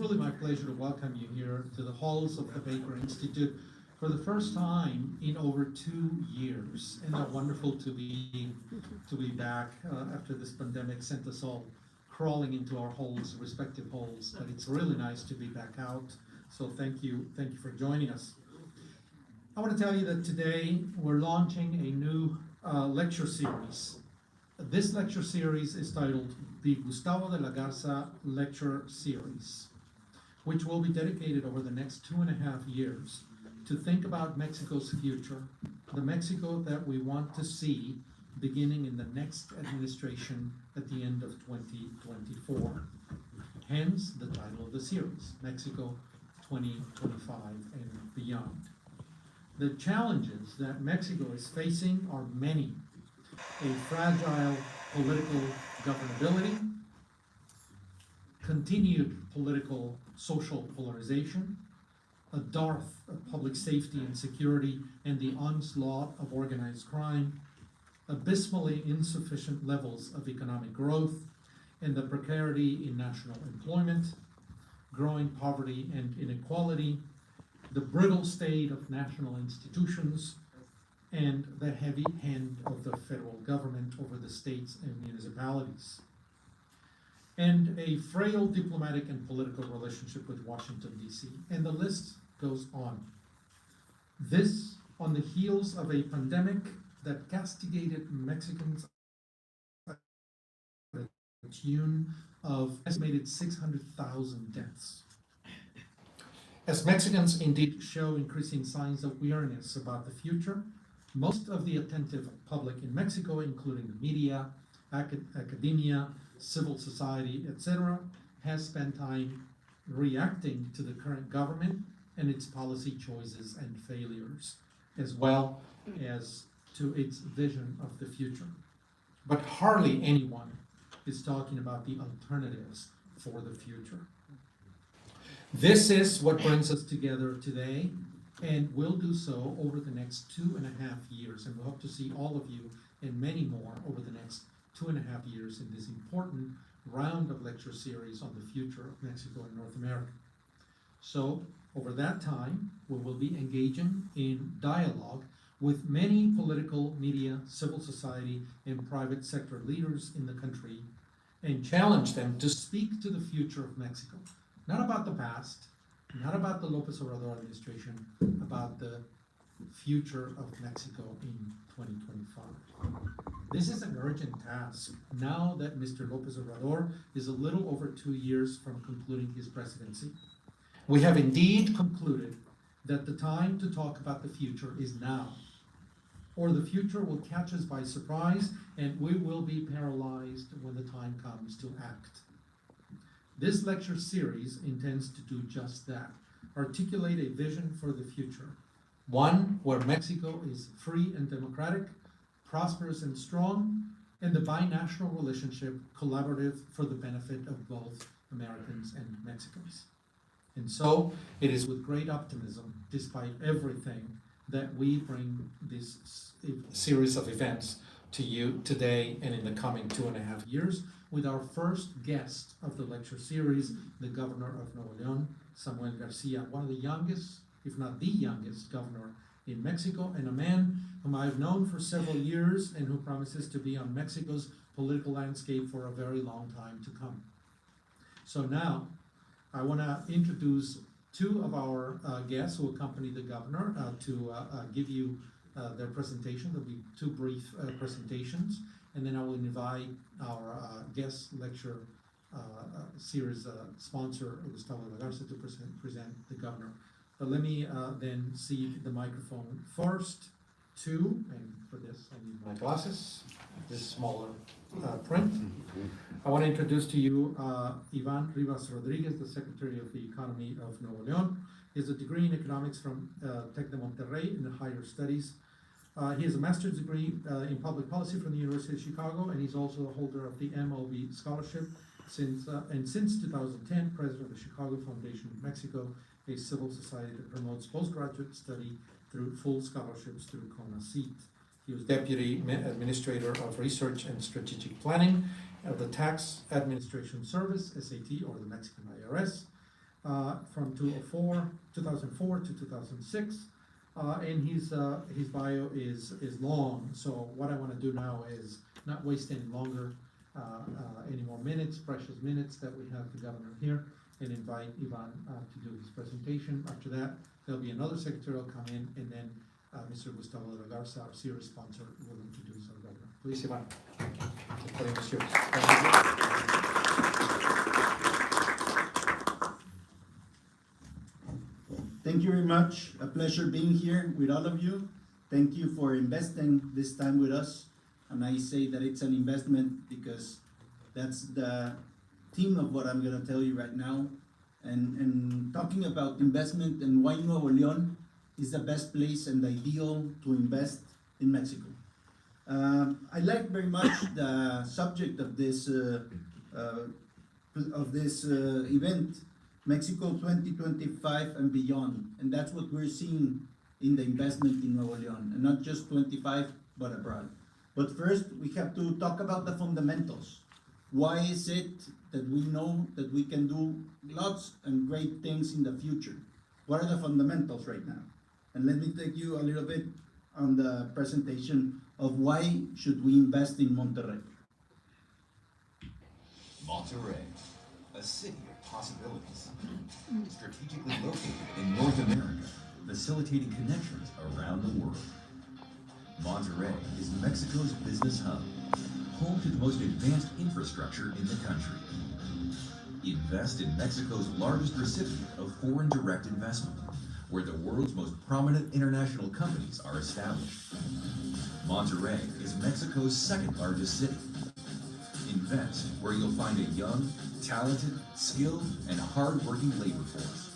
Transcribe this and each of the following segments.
truly my pleasure to welcome you here to the halls of the Baker Institute for the first time in over 2 years. Isn't that wonderful to be back after this pandemic sent us all crawling into our holes, respective holes, but it's really nice to be back out. So thank you for joining us. I want to tell you that today we're launching a new lecture series. This lecture series is titled the Gustavo de la Garza Lecture Series, which will be dedicated over the next 2.5 years to think about Mexico's future, the Mexico that we want to see beginning in the next administration at the end of 2024. Hence the title of the series, Mexico 2025 and Beyond. The challenges that Mexico is facing are many. A fragile political governability, continued political social polarization, a dearth of public safety and security, and the onslaught of organized crime, abysmally insufficient levels of economic growth, and the precarity in national employment, growing poverty and inequality, the brittle state of national institutions, and the heavy hand of the federal government over the states and municipalities, and a frail diplomatic and political relationship with Washington, D.C., and the list goes on. This on the heels of a pandemic that castigated Mexicans at a tune of estimated 600,000 deaths. As Mexicans indeed show increasing signs of awareness about the future, most of the attentive public in Mexico, including the media, academia, civil society, etc., has spent time reacting to the current government and its policy choices and failures, as well as to its vision of the future. But hardly anyone is talking about the alternatives for the future. This is what brings us together today, and we'll do so over the next 2.5 years, and we hope to see all of you and many more over the next 2.5 years in this important round of lecture series on the future of Mexico and North America. So, over that time, we will be engaging in dialogue with many political, media, civil society, and private sector leaders in the country and challenge them to speak to the future of Mexico, not about the past, not about the López Obrador administration, about the future of Mexico in 2025. This is an urgent task now that Mr. López Obrador is a little over 2 years from concluding his presidency. We have indeed concluded that the time to talk about the future is now, or the future will catch us by surprise and we will be paralyzed when the time comes to act. This lecture series intends to do just that, articulate a vision for the future, one where Mexico is free and democratic, prosperous and strong, and the binational relationship collaborative for the benefit of both Americans and Mexicans. And so, it is with great optimism, despite everything, that we bring this series of events to you today and in the coming 2.5 years, with our first guest of the lecture series, the governor of Nuevo León, Samuel García, one of the youngest, if not the youngest, governor in Mexico, and a man whom I've known for several years and who promises to be on Mexico's political landscape for a very long time to come. So now, I want to introduce two of our guests who accompany the governor to give you their presentation. There'll be two brief presentations, and then I will invite our guest lecture series sponsor, Gustavo de la Garza, to present the governor. But let me then cede the microphone first to, and for this I need my glasses, this smaller print. I want to introduce to you Ivan Rivas Rodriguez, the Secretary of the Economy of Nuevo León. He has a degree in economics from Tec de Monterrey in the higher studies. He has a master's degree in public policy from the University of Chicago, and he's also a holder of the MOB scholarship since 2010, president of the Chicago Foundation of Mexico, a civil society that promotes postgraduate study through full scholarships through CONACYT. He was Deputy Administrator of Research and Strategic Planning of the Tax Administration Service, SAT, or the Mexican IRS. from 2004 to 2006. And his bio is long, so what I want to do now is not waste any longer, any more minutes, precious minutes that we have the governor here, and invite Ivan to do his presentation. After that, there'll be another secretary will come in, and then Mr. Gustavo de la Garza, our series sponsor, will introduce our governor. Please, Ivan. The podium is yours. Thank you very much. A pleasure being here with all of you. Thank you for investing this time with us. And I say that it's an investment because that's the theme of what I'm going to tell you right now. And talking about investment and why Nuevo León is the best place and ideal to invest in Mexico. I like very much the subject of this event, Mexico 2025 and beyond, and that's what we're seeing in the investment in Nuevo León, and not just 25, but abroad. But first, we have to talk about the fundamentals. Why is it that we know that we can do lots and great things in the future? What are the fundamentals right now? And let me take you a little bit on the presentation of why should we invest in Monterrey. Monterrey, a city of possibilities, strategically located in North America, facilitating connections around the world. Monterrey is Mexico's business hub, home to the most advanced infrastructure in the country. Invest in Mexico's largest recipient of foreign direct investment, where the world's most prominent international companies are established. Monterrey is Mexico's second largest city. Invest where you'll find a young, talented, skilled, and hard-working labor force,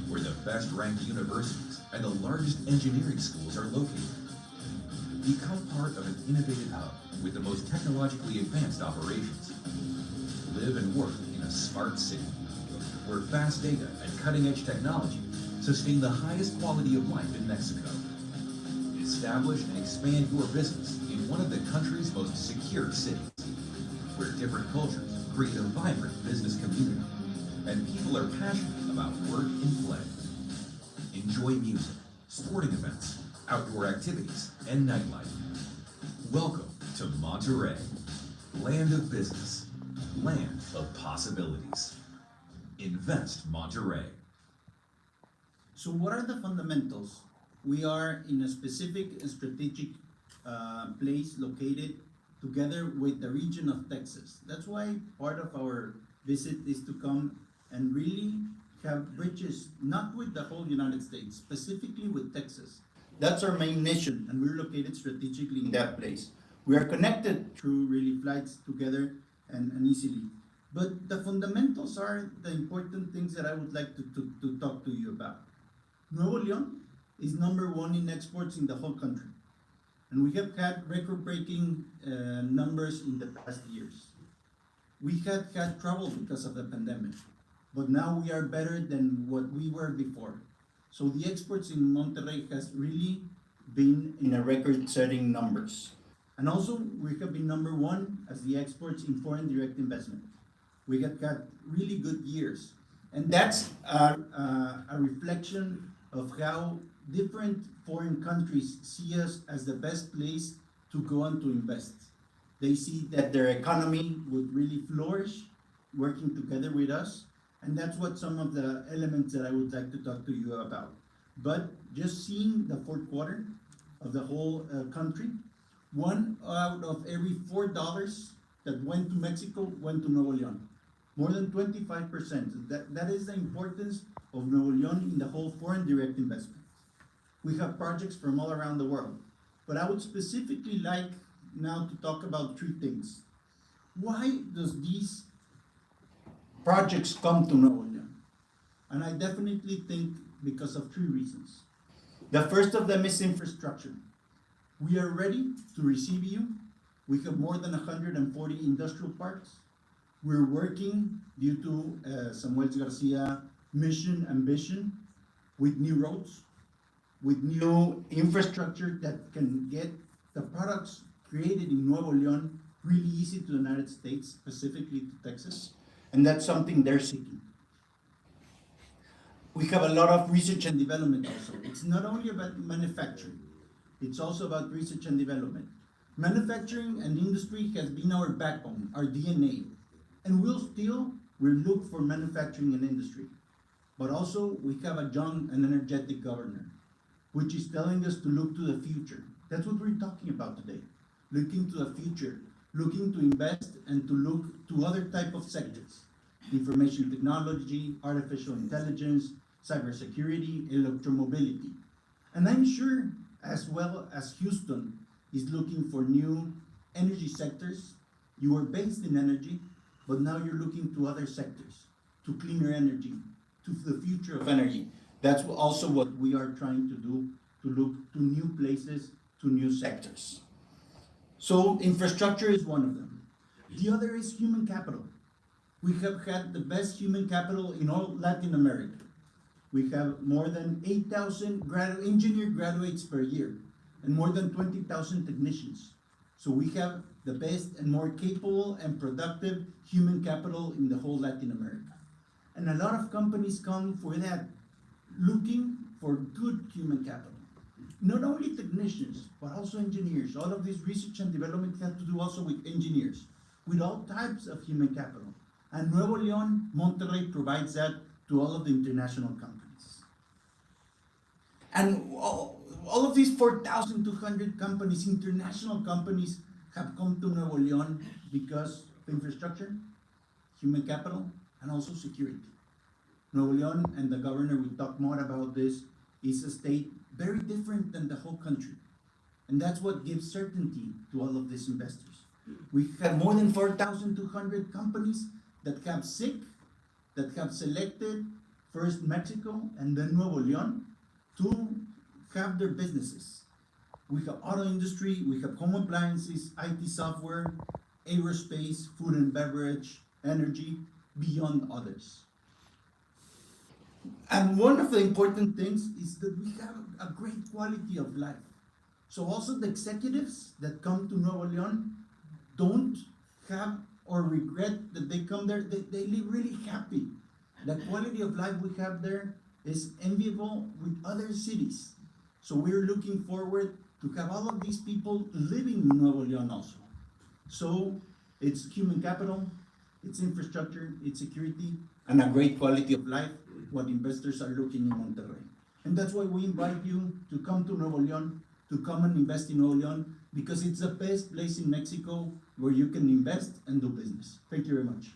where the best-ranked universities and the largest engineering schools are located. Become part of an innovative hub with the most technologically advanced operations. Live and work in a smart city, where fast data and cutting-edge technology sustain the highest quality of life in Mexico. Establish and expand your business in one of the country's most secure cities, where different cultures create a vibrant business community, and people are passionate about work and play. Enjoy music, sporting events, outdoor activities, and nightlife. Welcome to Monterrey, land of business, land of possibilities. Invest Monterrey. So what are the fundamentals? We are in a specific strategic place located together with the region of Texas. That's why part of our visit is to come and really have bridges, not with the whole United States, specifically with Texas. That's our main mission, and we're located strategically in that place. We are connected through really flights together and easily. But the fundamentals are the important things that I would like to talk to you about. Nuevo León is #1 in exports in the whole country. And we have had record-breaking numbers in the past years. We had trouble because of the pandemic, but now we are better than what we were before. So the exports in Monterrey has really been in a record-setting numbers. And also, we have been #1 as the exports in foreign direct investment. We have had really good years. And that's a reflection of how different foreign countries see us as the best place to go and to invest. They see that their economy would really flourish working together with us, and that's what some of the elements that I would like to talk to you about. But just seeing the fourth quarter of the whole country, 1 out of every $4 that went to Mexico went to Nuevo León. More than 25%. That is the importance of Nuevo León in the whole foreign direct investment. We have projects from all around the world, but I would specifically like now to talk about 3 things. Why does these projects come to Nuevo León? And I definitely think because of 3 reasons. The first of them is infrastructure. We are ready to receive you. We have more than 140 industrial parks. We're working due to Samuel Garcia mission and vision with new roads, with new infrastructure that can get the products created in Nuevo León really easy to the United States, specifically to Texas, and that's something they're seeking. We have a lot of research and development also. It's not only about manufacturing, it's also about research and development. Manufacturing and industry has been our backbone, our DNA, and we'll look for manufacturing and industry. But also we have a young and energetic governor, which is telling us to look to the future. That's what we're talking about today. Looking to the future, looking to invest and to look to other type of sectors. Information technology, artificial intelligence, cybersecurity, electromobility. And I'm sure as well as Houston is looking for new energy sectors. You are based in energy, but now you're looking to other sectors, to cleaner energy, to the future of energy. That's also what we are trying to do, to look to new places, to new sectors. So infrastructure is one of them. The other is human capital. We have had the best human capital in all Latin America. We have more than 8,000 engineer graduates per year and more than 20,000 technicians. So we have the best and more capable and productive human capital in the whole Latin America. And a lot of companies come for that, looking for good human capital. Not only technicians, but also engineers. All of this research and development has to do also with engineers, with all types of human capital. And Nuevo León, Monterrey provides that to all of the international companies. And all of these 4,200 companies, international companies, have come to Nuevo León because of infrastructure, human capital, and also security. Nuevo León, and the governor will talk more about this, is a state very different than the whole country. And that's what gives certainty to all of these investors. We have more than 4,200 companies that have selected first Mexico and then Nuevo León to have their businesses. We have auto industry, we have home appliances, IT software, aerospace, food and beverage, energy, beyond others. And one of the important things is that we have a great quality of life. So also the executives that come to Nuevo León don't have or regret that they come there. They live really happy. The quality of life we have there is enviable with other cities. So we're looking forward to have all of these people living in Nuevo León also. So it's human capital, it's infrastructure, it's security, and a great quality of life, what investors are looking in Monterrey. And that's why we invite you to come to Nuevo León, to come and invest in Nuevo León, because it's the best place in Mexico where you can invest and do business. Thank you very much.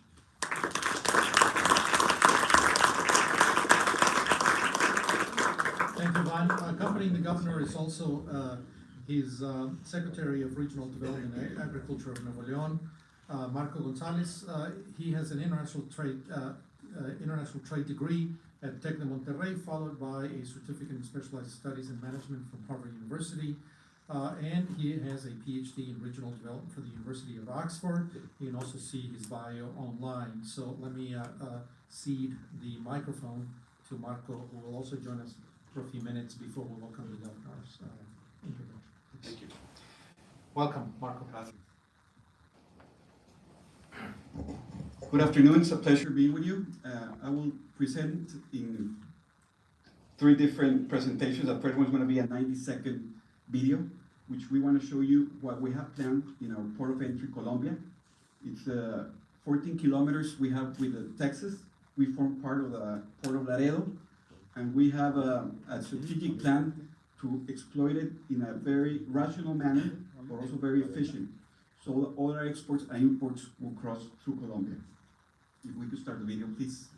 Thank you, Juan. Accompanying the governor is also his Secretary of Regional Development and Agriculture of Nuevo León, Marco Gonzalez. He has an international trade degree at Tec de Monterrey, followed by a certificate in specialized studies in management from Harvard University. And he has a PhD in regional development for the University of Oxford. You can also see his bio online. So let me cede the microphone to Marco, who will also join us for a few minutes before we welcome the governor's introduction. Thank you. Welcome, Marco. Good afternoon. It's a pleasure being with you. I will present in 3 different presentations. The first one is going to be a 90-second video, which we want to show you what we have planned in our port of entry, Colombia. It's 14 kilometers we have with Texas. We form part of the Port of Laredo, and we have a strategic plan to exploit it in a very rational manner, but also very efficient. So all our exports and imports will cross through Colombia. If we could start the video, please.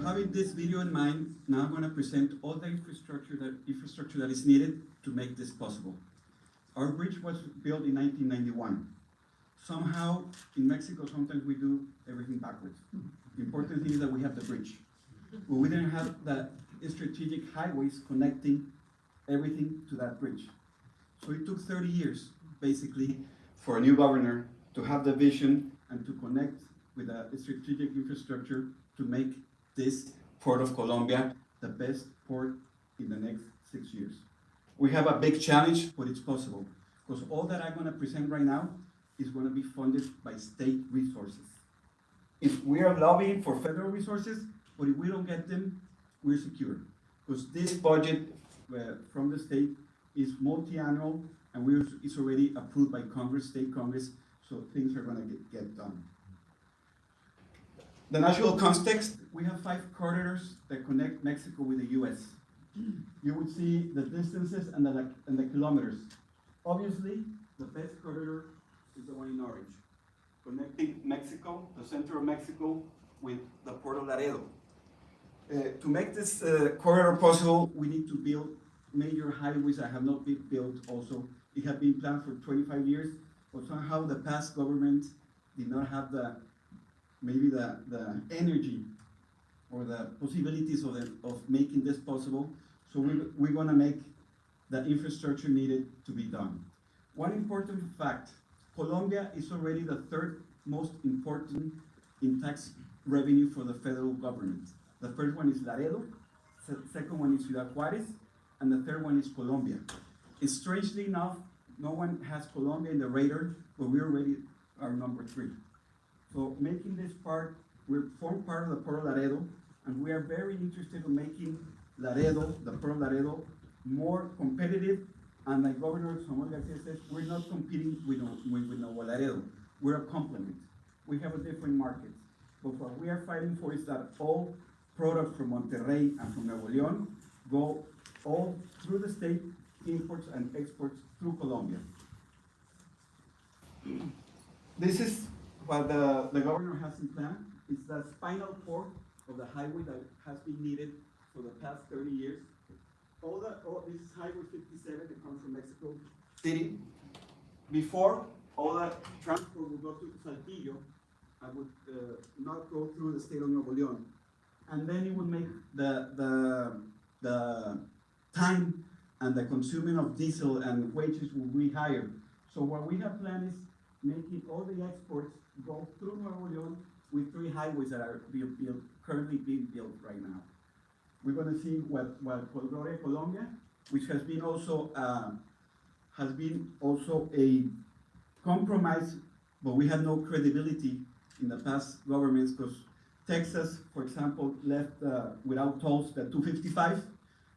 having this video in mind, now I'm going to present all the infrastructure that is needed to make this possible. Our bridge was built in 1991. Somehow, in Mexico, sometimes we do everything backwards. The important thing is that we have the bridge. But we didn't have the strategic highways connecting everything to that bridge. So it took 30 years, basically, for a new governor to have the vision and to connect with a strategic infrastructure to make this Port of Colombia the best port in the next 6 years. We have a big challenge, but it's possible, because all that I'm going to present right now is going to be funded by state resources. If we are lobbying for federal resources, but if we don't get them, we're secure, because this budget from the state is multi-annual, and it's already approved by Congress, state Congress, so things are going to get done. The national context, we have 5 corridors that connect Mexico with the US. You would see the distances and the kilometers. Obviously, the best corridor is the one in orange, connecting Mexico, the center of Mexico, with the Port of Laredo. To make this corridor possible, we need to build major highways that have not been built also. It had been planned for 25 years, but somehow the past government did not have the energy or the possibilities of making this possible. So we're gonna make the infrastructure needed to be done. One important fact, Colombia is already the 3rd most important in tax revenue for the federal government. The first one is Laredo, second one is Ciudad Juárez, and the 3rd one is Colombia. Strangely enough, no one has Colombia in the radar, but we already are number 3. So making this part, we form part of the Port of Laredo, and we are very interested in making Laredo, the Port of Laredo, more competitive. And like Governor Samuel García says, we're not competing with Nuevo Laredo. We're a complement. We have a different market. But what we are fighting for is that all products from Monterrey and from Nuevo León go all through the state, imports and exports through Colombia. This is what the governor has in plan. It's the spinal cord of the highway that has been needed for the past 30 years. This is Highway 57 that comes from Mexico City. Before, all the transport would go to Saltillo and would not go through the state of Nuevo León. And then it would make the time and the consuming of diesel and wages will be higher. So what we have planned is making all the exports go through Nuevo León with 3 highways that are currently being built right now. We're going to see what Colombia, which has been also a compromise, but we had no credibility in the past governments, because Texas, for example, left without tolls the 255,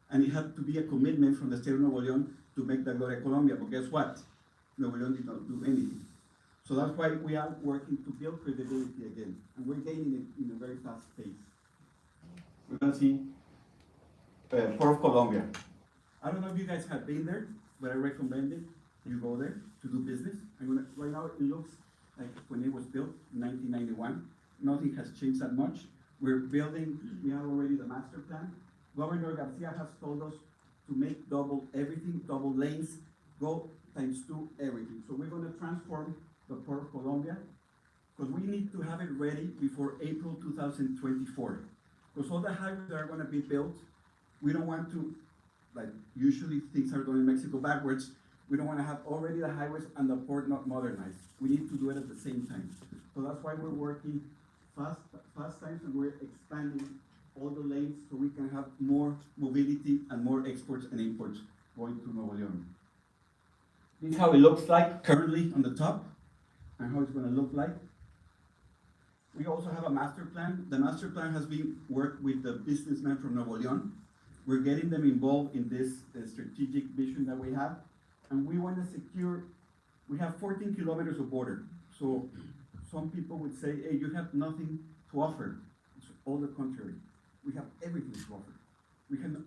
and it had to be a commitment from the state of Nuevo León to make the Gloria Colombia. But guess what? Nuevo León did not do anything. So that's why we are working to build credibility again, and we're gaining it in a very fast pace. We're going to see Port of Colombia. I don't know if you guys have been there, but I recommend it. You go there to do business. Right now it looks like when it was built in 1991. Nothing has changed that much. We have already the master plan. Governor Garcia has told us to make double everything, double lanes, go ×2 everything. So we're going to transform the Port of Colombia, because we need to have it ready before April 2024. Because all the highways that are going to be built, we don't want to, like usually things are done in Mexico backwards, we don't want to have already the highways and the port not modernized. We need to do it at the same time. So that's why we're working fast times, and we're expanding all the lanes so we can have more mobility and more exports and imports going to Nuevo León. This is how it looks like currently on the top, and how it's going to look like. We also have a master plan. The master plan has been worked with the businessmen from Nuevo León. We're getting them involved in this strategic vision that we have, and we want to secure, we have 14 kilometers of border. So some people would say, hey, you have nothing to offer. It's all the contrary. We have everything to offer.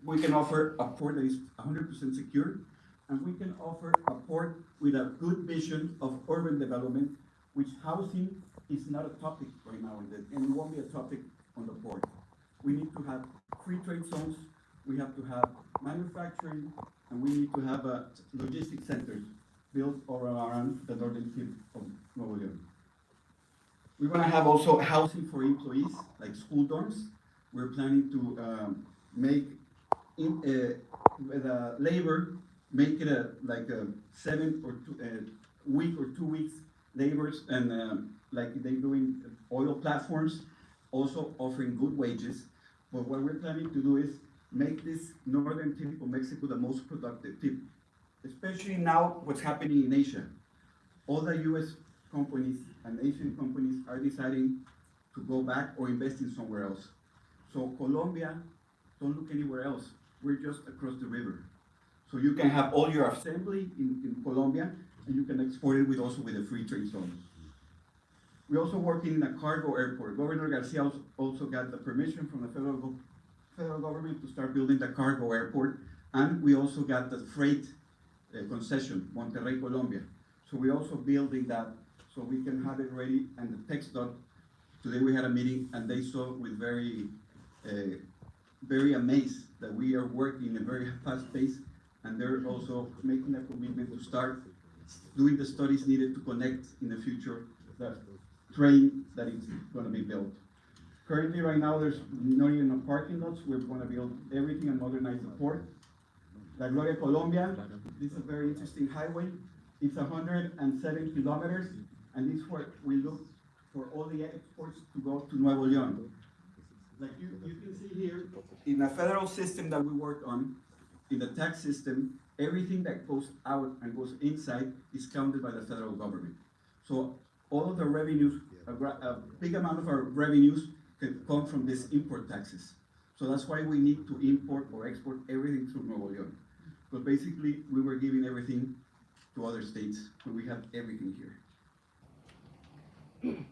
We can offer a port that is 100% secure, and we can offer a port with a good vision of urban development, which housing is not a topic right now, and it won't be a topic on the port. we need to have free trade zones, we have to have manufacturing, and we need to have logistic centers built all around the northern tip of Nuevo León. We want to have also housing for employees, like school dorms. We're planning to make labor, make it like a 7 or 2 week or 2 weeks labors, and like they do in oil platforms, also offering good wages. But what we're planning to do is make this northern tip of Mexico the most productive tip, especially now what's happening in Asia. All the US companies and Asian companies are deciding to go back or invest in somewhere else. So Colombia, don't look anywhere else. We're just across the river. So you can have all your assembly in Colombia, and you can export it also with a free trade zone. We're also working in a cargo airport. Governor Garcia also got the permission from the federal government to start building the cargo airport, and we also got the freight concession, Monterrey, Colombia. So we're also building that so we can have it ready. And the TxDOT, today we had a meeting, and they saw with very amazed that we are working in a very fast pace, and they're also making a commitment to start doing the studies needed to connect in the future the train that is going to be built. Currently, right now, there's not even no parking lots. We're going to build everything and modernize the port. La Gloria, Colombia, this is a very interesting highway. It's 107 kilometers, and this is where we look for all the exports to go to Nuevo León. Like you can see here, in the federal system that we work on, in the tax system, everything that goes out and goes inside is counted by the federal government. So all of the revenues, a big amount of our revenues can come from these import taxes. So that's why we need to import or export everything through Nuevo León. But basically, we were giving everything to other states, but we have everything here.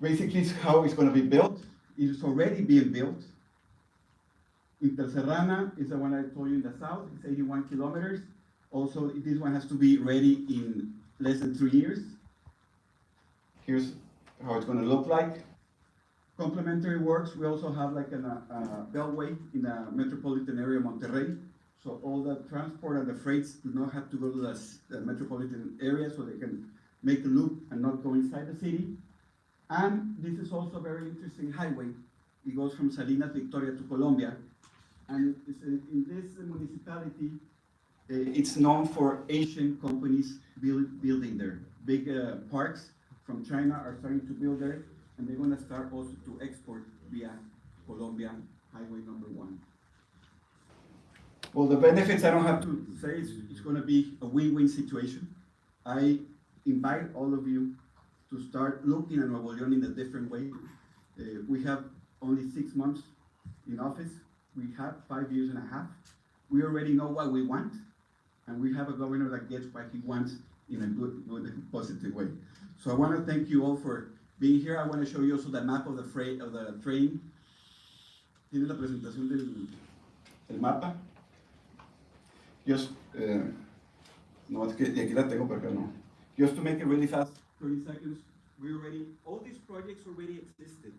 Basically, it's how it's going to be built. It is already being built. Interserrana is the one I told you in the south. It's 81 kilometers. Also, this one has to be ready in less than 3 years. Here's how it's going to look like. Complementary works, we also have like a beltway in the metropolitan area of Monterrey. So all the transport and the freights do not have to go to the metropolitan area, so they can make a loop and not go inside the city. And this is also a very interesting highway. It goes from Salinas, Victoria to Colombia. And in this municipality, it's known for Asian companies building there. Big parks from China are starting to build there, and they're going to start also to export via Colombia Highway number 1. Well, the benefits, I don't have to say, it's going to be a win-win situation. I invite all of you to start looking at Nuevo León in a different way. We have only 6 months in office. We have 5 years and a half. We already know what we want, and we have a governor that gets what he wants in a good, positive way. So I want to thank you all for being here. I want to show you also the map of the train. ¿Tienes la presentación del mapa? Just, no, es que aquí la tengo, pero acá no. Just to make it really fast, 30 seconds. All these projects already existed,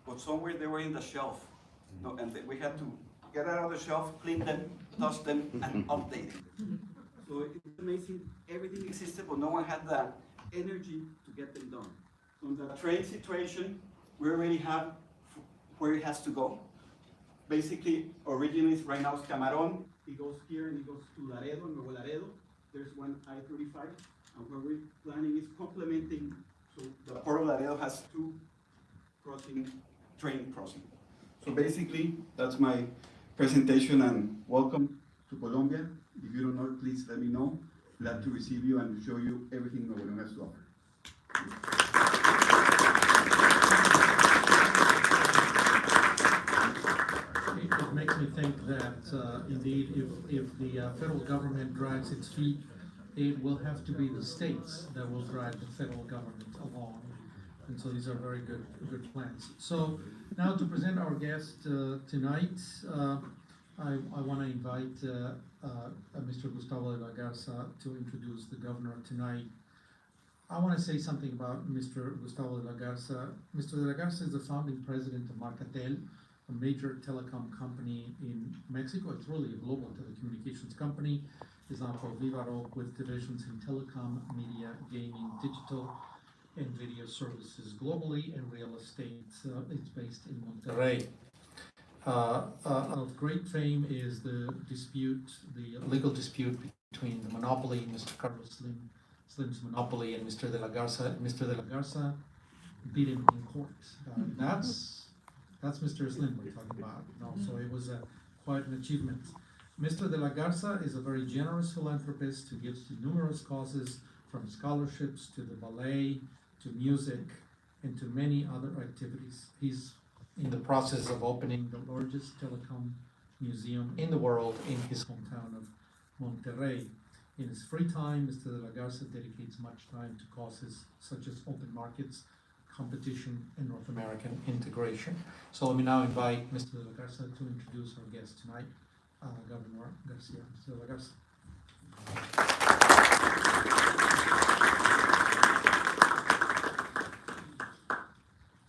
but somewhere they were in the shelf. No, and we had to get out of the shelf, clean them, touch them, and update them. So it's amazing, everything existed, but no one had the energy to get them done. On the train situation, we already have where it has to go. Basically, originally right now it's Camarón. It goes here and it goes to Laredo, Nuevo Laredo. There's one I-35, and where we're planning is complementing. So the Port of Laredo has 2 train crossings. So basically, that's my presentation, and welcome to Colombia. If you don't know, please let me know. Glad to receive you and show you everything Nuevo León has to offer. It makes me think that indeed, if the federal government drags its feet, it will have to be the states that will drag the federal government along. And so these are very good plans. So now to present our guest tonight, I want to invite Mr. Gustavo de la Garza to introduce the governor tonight. I want to say something about Mr. Gustavo de la Garza. Mr. de la Garza is the founding president of Marcatel, a major telecom company in Mexico. It's really a global telecommunications company. It's now called Vivaro, with divisions in telecom, media, gaming, digital, and video services globally, and real estate. It's based in Monterrey. Of great fame is the legal dispute between the monopoly, Mr. Carlos Slim's monopoly, and Mr. de la Garza. Mr. de la Garza beat him in court. That's Mr. Slim we're talking about. So it was quite an achievement. Mr. de la Garza is a very generous philanthropist who gives to numerous causes, from scholarships to the ballet, to music, and to many other activities. He's in the process of opening the largest telecom museum in the world in his hometown of Monterrey. In his free time, Mr. de la Garza dedicates much time to causes such as open markets, competition, and North American integration. So let me now invite Mr. de la Garza to introduce our guest tonight, Governor Garcia. Mr. de la Garza.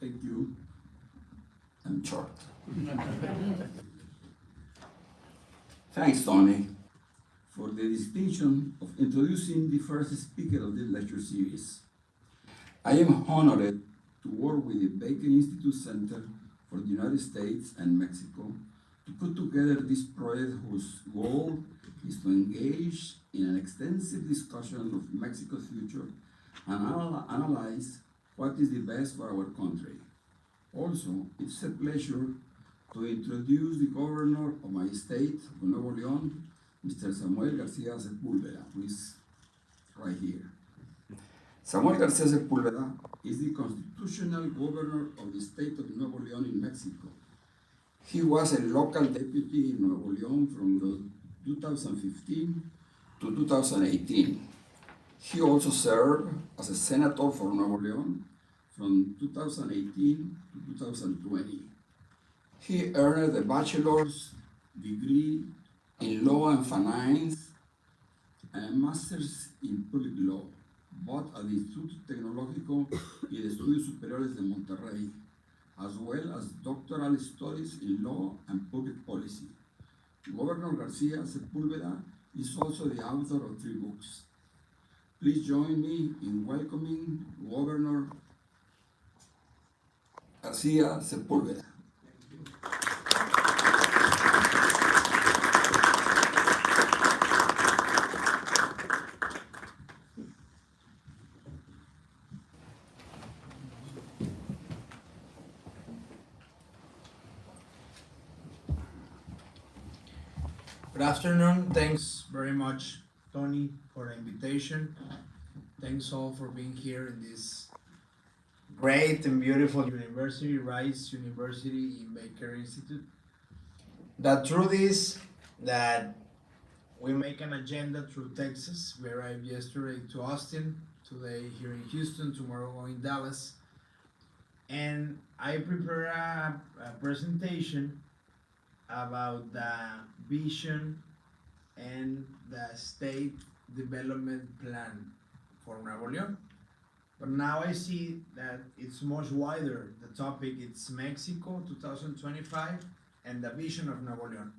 Thank you. I'm short. Thanks, Tony, for the distinction of introducing the first speaker of this lecture series. I am honored to work with the Baker Institute Center for the United States and Mexico to put together this project whose goal is to engage in an extensive discussion of Mexico's future and analyze what is the best for our country. Also, it's a pleasure to introduce the governor of my state, of Nuevo León, Mr. Samuel García Sepúlveda, who is right here. Samuel García Sepúlveda is the constitutional governor of the state of Nuevo León in Mexico. He was a local deputy in Nuevo León from 2015 to 2018. He also served as a senator for Nuevo León from 2018 to 2020. He earned a bachelor's degree in law and finance and a master's in public law, both at the Instituto Tecnológico y de Estudios Superiores de Monterrey, as well as doctoral studies in law and public policy. Governor García Sepúlveda is also the author of 3 books. Please join me in welcoming Governor García Sepúlveda. Good afternoon. Thanks very much, Tony, for the invitation. Thanks all for being here in this great and beautiful university, Rice University in Baker Institute. The truth is that we make an agenda through Texas. We arrived yesterday to Austin, today here in Houston, tomorrow in Dallas. And I prepare a presentation about the vision and the state development plan for Nuevo León. But now I see that it's much wider. The topic is Mexico 2025 and the vision of Nuevo León.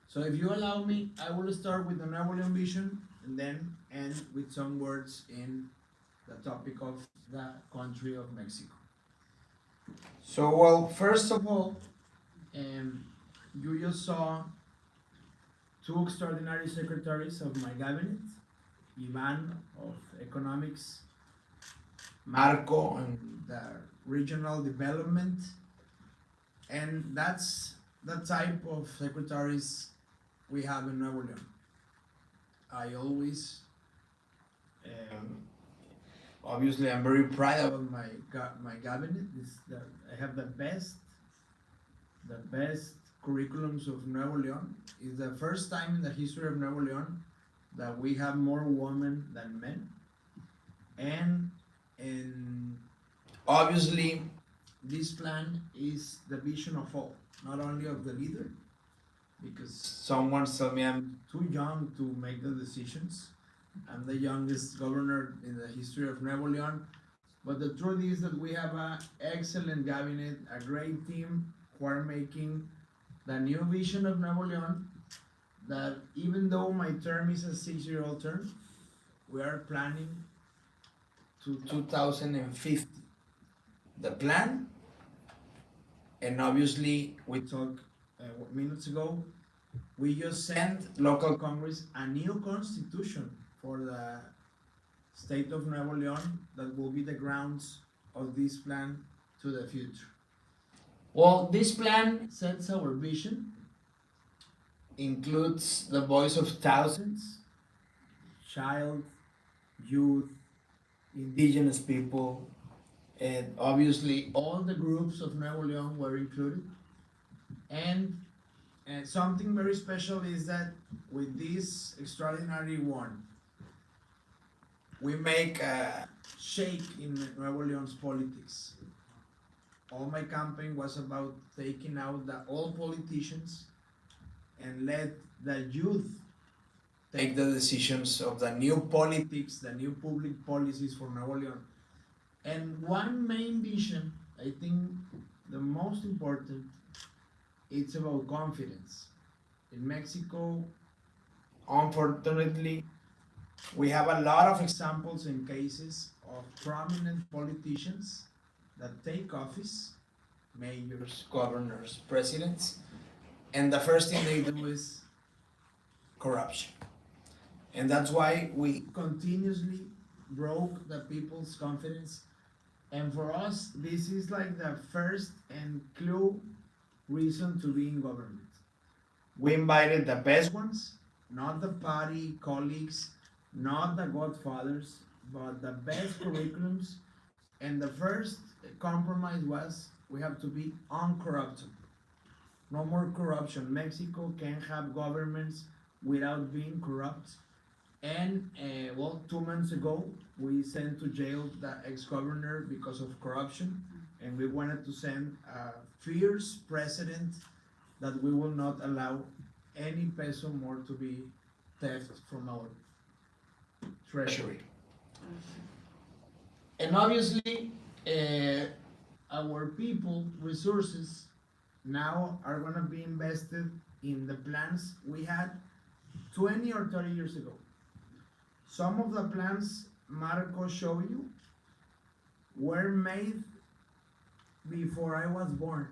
So if you allow me, I will start with the Nuevo León vision and then end with some words in the topic of the country of Mexico. So, well, first of all, you just saw 2 extraordinary secretaries of my cabinet, Ivan of economics, Marco on the regional development, and that's the type of secretaries we have in Nuevo León. I always, obviously I'm very proud of my cabinet. I have the best curriculums of Nuevo León. It's the first time in the history of Nuevo León that we have more women than men. And obviously this plan is the vision of all, not only of the leader, because someone told me I'm too young to make the decisions. I'm the youngest governor in the history of Nuevo León, but the truth is that we have an excellent cabinet, a great team who are making the new vision of Nuevo León, that even though my term is a 6-year-old term, we are planning to 2050. The plan, and obviously we talked minutes ago, we just sent local Congress a new constitution for the state of Nuevo León that will be the grounds of this plan to the future. Well, this plan sets our vision, includes the voice of thousands, child, youth, indigenous people, and obviously all the groups of Nuevo León were included. And something very special is that with this extraordinary one, we make a shake in Nuevo León's politics. All my campaign was about taking out the old politicians and let the youth take the decisions of the new politics, the new public policies for Nuevo León. And one main vision, I think the most important, it's about confidence. In Mexico, unfortunately, we have a lot of examples and cases of prominent politicians that take office, mayors, governors, presidents, and the first thing they do is corruption. And that's why we continuously broke the people's confidence. And for us, this is like the first and clue reason to be in government. We invited the best ones, not the party colleagues, not the godfathers, but the best curriculums. And the first compromise was we have to be uncorruptible. No more corruption. Mexico can have governments without being corrupt. And 2 months ago, we sent to jail the ex-governor because of corruption. And we wanted to send a fierce precedent that we will not allow any peso more to be theft from our treasury. And obviously, our people resources now are going to be invested in the plans we had 20 or 30 years ago. Some of the plans Marco showed you were made before I was born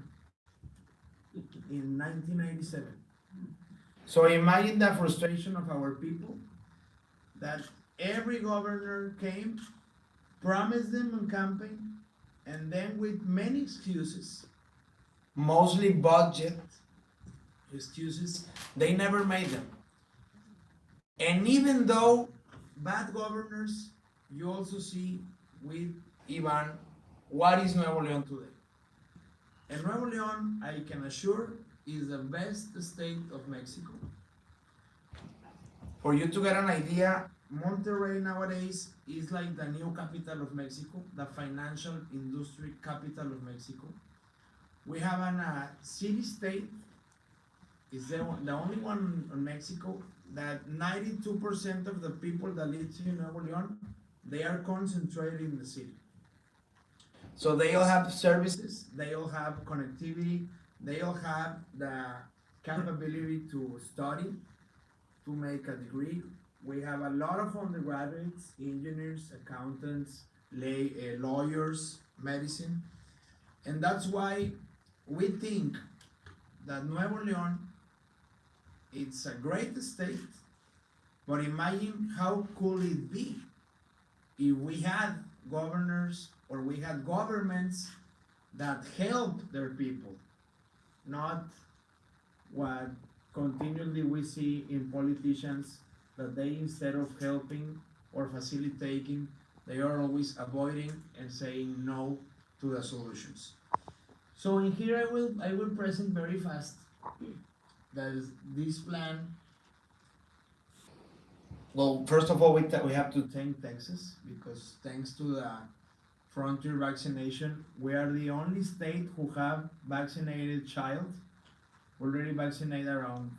in 1997. So imagine the frustration of our people that every governor came, promised them on campaign, and then with many excuses, mostly budget excuses, they never made them. And even though bad governors, you also see with Ivan, what is Nuevo León today? And Nuevo León, I can assure, is the best state of Mexico. For you to get an idea, Monterrey nowadays is like the new capital of Mexico, the financial industry capital of Mexico. We have a city-state, is the only one in Mexico that 92% of the people that live in Nuevo León, they are concentrated in the city. So they all have services, they all have connectivity, they all have the capability to study, to make a degree. We have a lot of undergraduates, engineers, accountants, lawyers, medicine. And that's why we think that Nuevo León, it's a great state, but imagine how cool it'd be if we had governors or we had governments that help their people, not what continually we see in politicians, that they, instead of helping or facilitating, they are always avoiding and saying no to the solutions. So in here I will present very fast that this plan. Well, first of all, we have to thank Texas, because thanks to the frontier vaccination, we are the only state who have vaccinated child. We already vaccinated around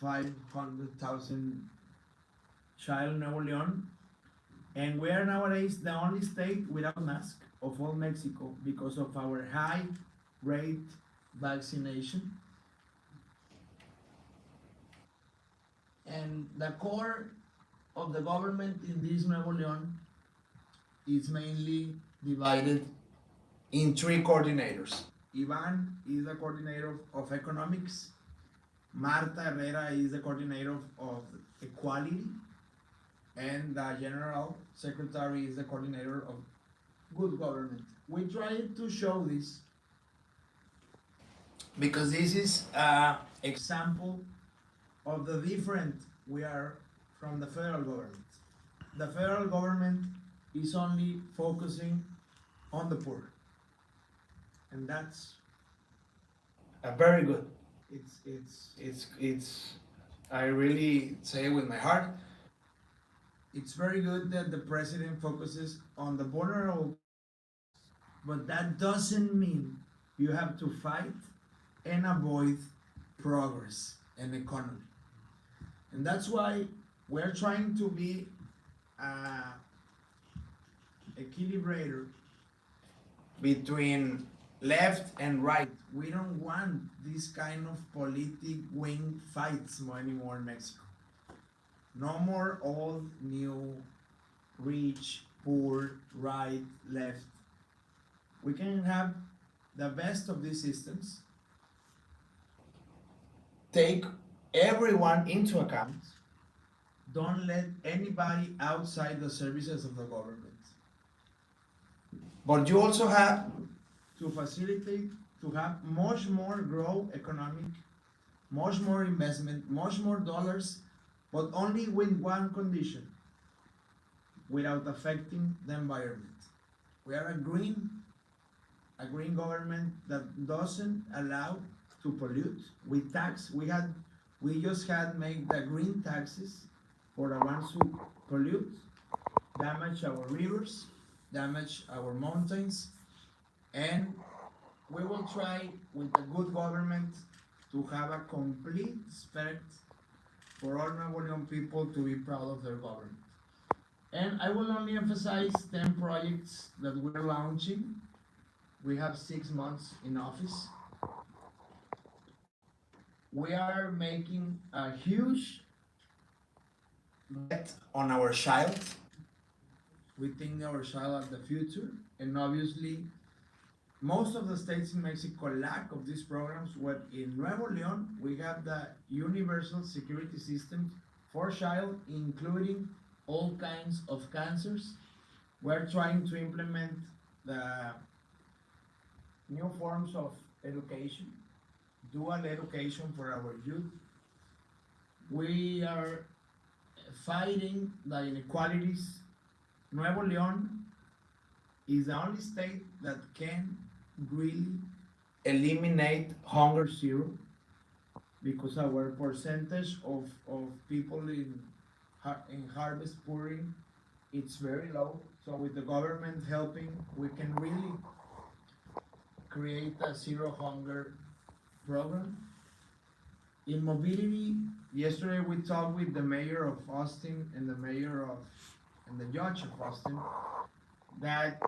500,000 child in Nuevo León, and we are nowadays the only state without mask of all Mexico because of our high rate vaccination. And the core of the government in this Nuevo León is mainly divided in three coordinators. Ivan is the coordinator of economics. Marta Herrera is the coordinator of equality. And the general secretary is the coordinator of good government. We tried to show this because this is an example of the different we are from the federal government. The federal government is only focusing on the poor, and that's very good. It's I really say with my heart, it's very good that the president focuses on the vulnerable, but that doesn't mean you have to fight and avoid progress and economy. And that's why we're trying to be equilibrator between left and right. We don't want this kind of politic wing fights anymore in Mexico. No more old, new, rich, poor, right, left. We can have the best of these systems, take everyone into account, don't let anybody outside the services of the government. But you also have to facilitate to have much more growth economic, much more investment, much more dollars, but only with one condition, without affecting the environment. We are a green government that doesn't allow to pollute. We just had made the green taxes for the ones who pollute, damage our rivers, damage our mountains, and we will try with the good government to have a complete respect for all Nuevo León people to be proud of their government. And I will only emphasize 10 projects that we're launching. We have 6 months in office. We are making a huge bet on our child. We think our child is the future, and obviously most of the states in Mexico lack of these programs. What in Nuevo León, we have the universal security system for child, including all kinds of cancers. We're trying to implement the new forms of education, dual education for our youth. We are fighting the inequalities. Nuevo León is the only state that can really eliminate hunger zero, because our percentage of people in harvest pooring, it's very low. So with the government helping, we can really create a zero hunger program. In mobility, yesterday we talked with the mayor of Austin and the judge of Austin, that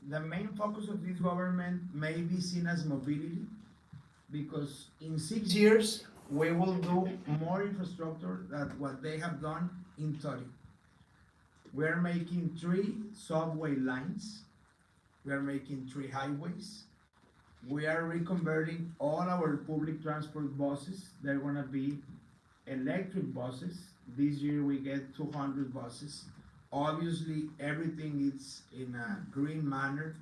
the main focus of this government may be seen as mobility, because in 6 years we will do more infrastructure than what they have done in 30. We are making 3 subway lines, we are making 3 highways, we are reconverting all our public transport buses. They're gonna be electric buses. This year we get 200 buses. Obviously, everything is in a green manner,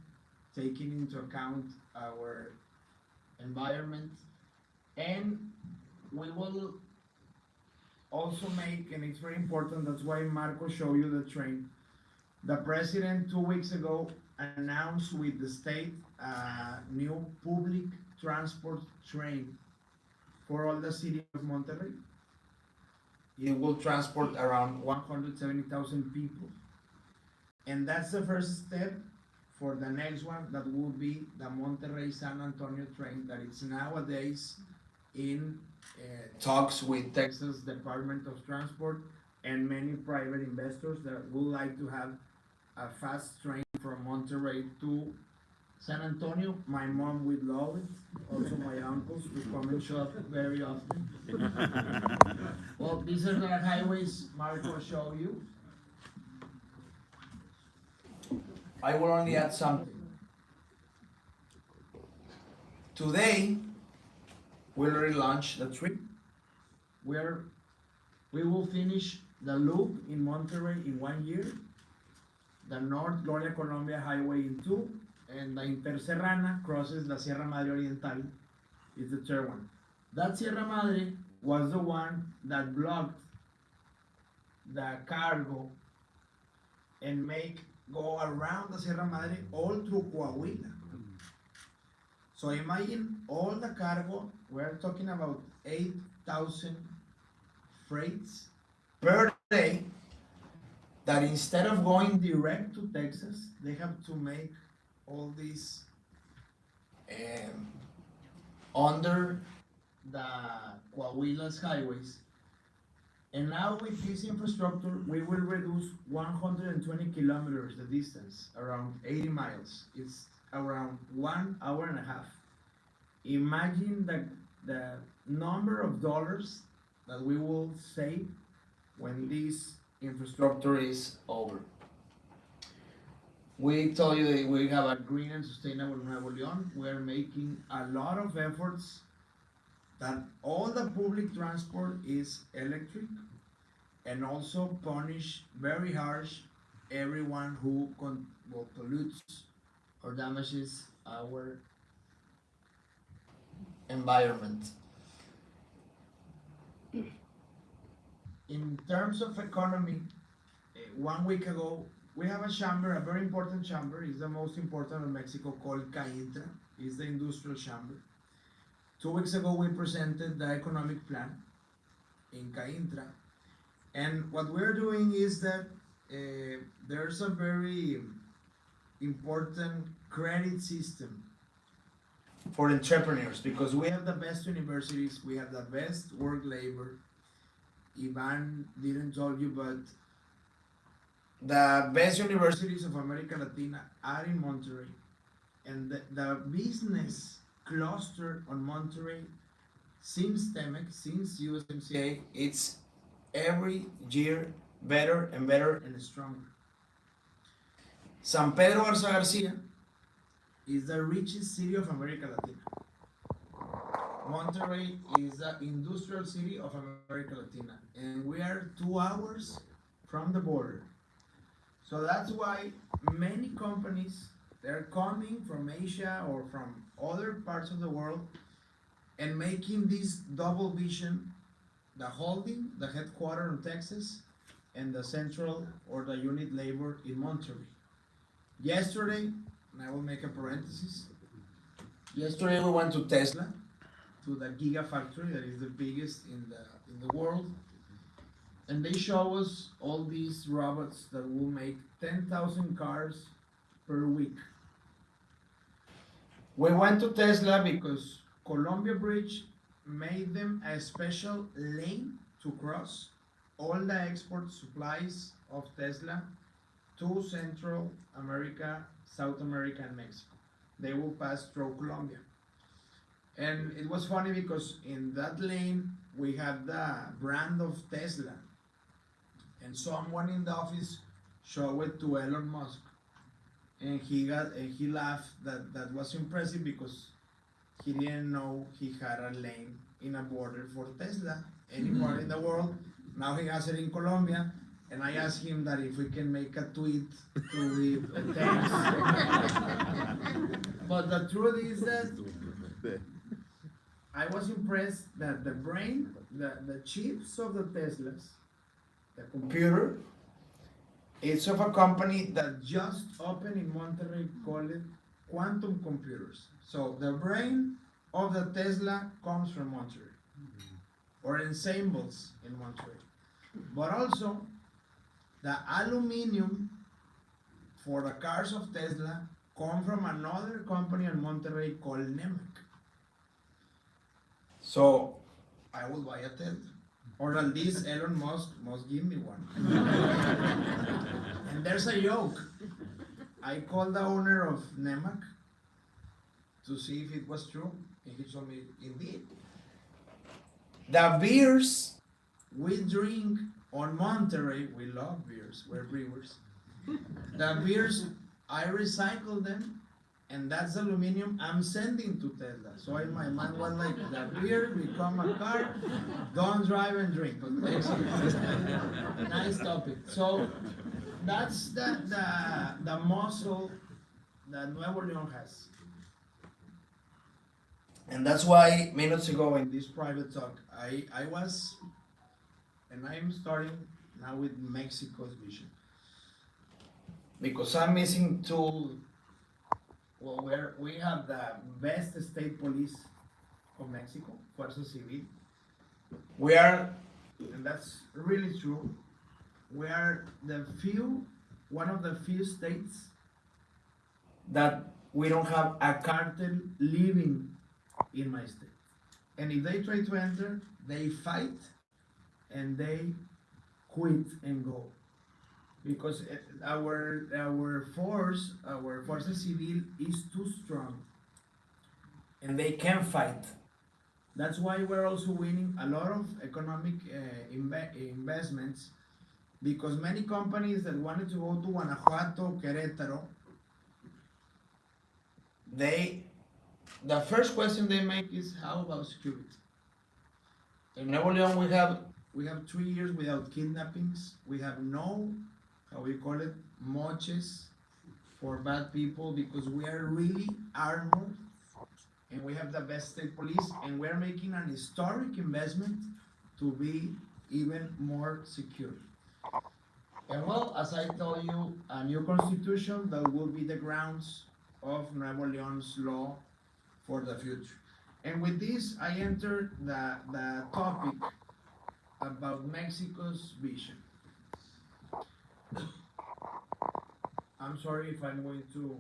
taking into account our environment. And we will also make, and it's very important, that's why Marco showed you the train. The president 2 weeks ago announced with the state a new public transport train for all the city of Monterrey. It will transport around 170,000 people. And that's the first step for the next one, that will be the Monterrey-San Antonio train, that it's nowadays in talks with Texas Department of Transport and many private investors that would like to have a fast train from Monterrey to San Antonio, my mom would love it. Also my uncles would come and shop very often. Well, these are the highways Marco showed you. I will only add something. Today, we already launched the trip where we will finish the loop in Monterrey in 1 year, the North Gloria Colombia Highway in 2, and the Interserrana crosses the Sierra Madre Oriental is the third one. That Sierra Madre was the one that blocked the cargo and make go around the Sierra Madre all through Coahuila. So imagine all the cargo, we're talking about 8,000 freights per day, that instead of going direct to Texas, they have to make all these under the Coahuila's highways. And now with this infrastructure, we will reduce 120 kilometers the distance, around 80 miles. It's around 1 hour and a half. Imagine the number of dollars that we will save when this infrastructure is over. We told you that we have a green and sustainable Nuevo León. We are making a lot of efforts that all the public transport is electric, and also punish very harsh everyone who pollutes or damages our environment. In terms of economy, 1 week ago, we have a chamber, a very important chamber, is the most important in Mexico, called CAINTRA, is the industrial chamber. 2 weeks ago, we presented the economic plan in CAINTRA. And what we're doing is that there's a very important credit system for entrepreneurs, because we have the best universities, we have the best work labor. Ivan didn't tell you, but the best universities of America Latina are in Monterrey. And the business cluster on Monterrey, since TEMEC, since USMCA, it's every year better and better and stronger. San Pedro Garza Garcia is the richest city of America Latina. Monterrey is the industrial city of America Latina, and we are 2 hours from the border. So that's why many companies, they're coming from Asia or from other parts of the world and making this double vision, the holding, the headquarters in Texas, and the central or the unit labor in Monterrey. Yesterday, and I will make a parenthesis, yesterday we went to Tesla, to the Gigafactory that is the biggest in the world, and they show us all these robots that will make 10,000 cars per week. We went to Tesla because Columbia Bridge made them a special lane to cross all the export supplies of Tesla to Central America, South America, and Mexico. They will pass through Colombia. And it was funny because in that lane we had the brand of Tesla, and someone in the office showed it to Elon Musk, and he laughed that was impressive because he didn't know he had a lane in a border for Tesla anywhere in the world. Now he has it in Colombia, and I asked him that if we can make a tweet to the thanks. But the truth is that I was impressed that the brain, the chips of the Teslas, the computer, it's of a company that just opened in Monterrey, called it Quantum Computers. So the brain of the Tesla comes from Monterrey, or ensembles in Monterrey. But also, the aluminum for the cars of Tesla come from another company in Monterrey called NEMEC. So I will buy a Tesla, or at least Elon Musk must give me one. And there's a joke. I called the owner of NEMEC to see if it was true, and he told me, indeed. The beers we drink on Monterey, we love beers, we're brewers. The beers, I recycle them, and that's aluminum I'm sending to Tesla. So my mind was like, the beer become a car, don't drive and drink. But thanks. Nice topic. So that's the muscle that Nuevo León has. And that's why minutes ago in this private talk, I was, and I'm starting now with Mexico's vision. Because I'm missing two, well, we have the best state police of Mexico, Fuerza Civil. We are, and that's really true, we are one of the few states that we don't have a cartel living in my state. And if they try to enter, they fight and they quit and go. Because our Fuerza Civil is too strong and they can fight. That's why we're also winning a lot of economic investments, because many companies that wanted to go to Guanajuato, Querétaro, the first question they make is, how about security? In Nuevo León, we have 3 years without kidnappings. We have no, how we call it, moches for bad people, because we are really armored and we have the best state police, and we're making an historic investment to be even more secure. And well, as I told you, a new constitution that will be the grounds of Nuevo León's law for the future. And with this, I enter the topic about Mexico's vision. I'm sorry if I'm going to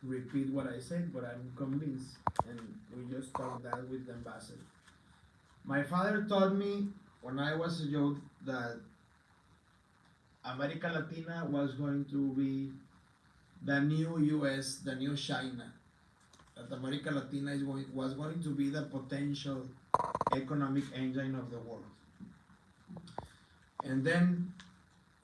repeat what I said, but I'm convinced, and we just talked that with the ambassador. My father taught me when I was a youth that America Latina was going to be the new US, the new China. That America Latina was going to be the potential economic engine of the world. And then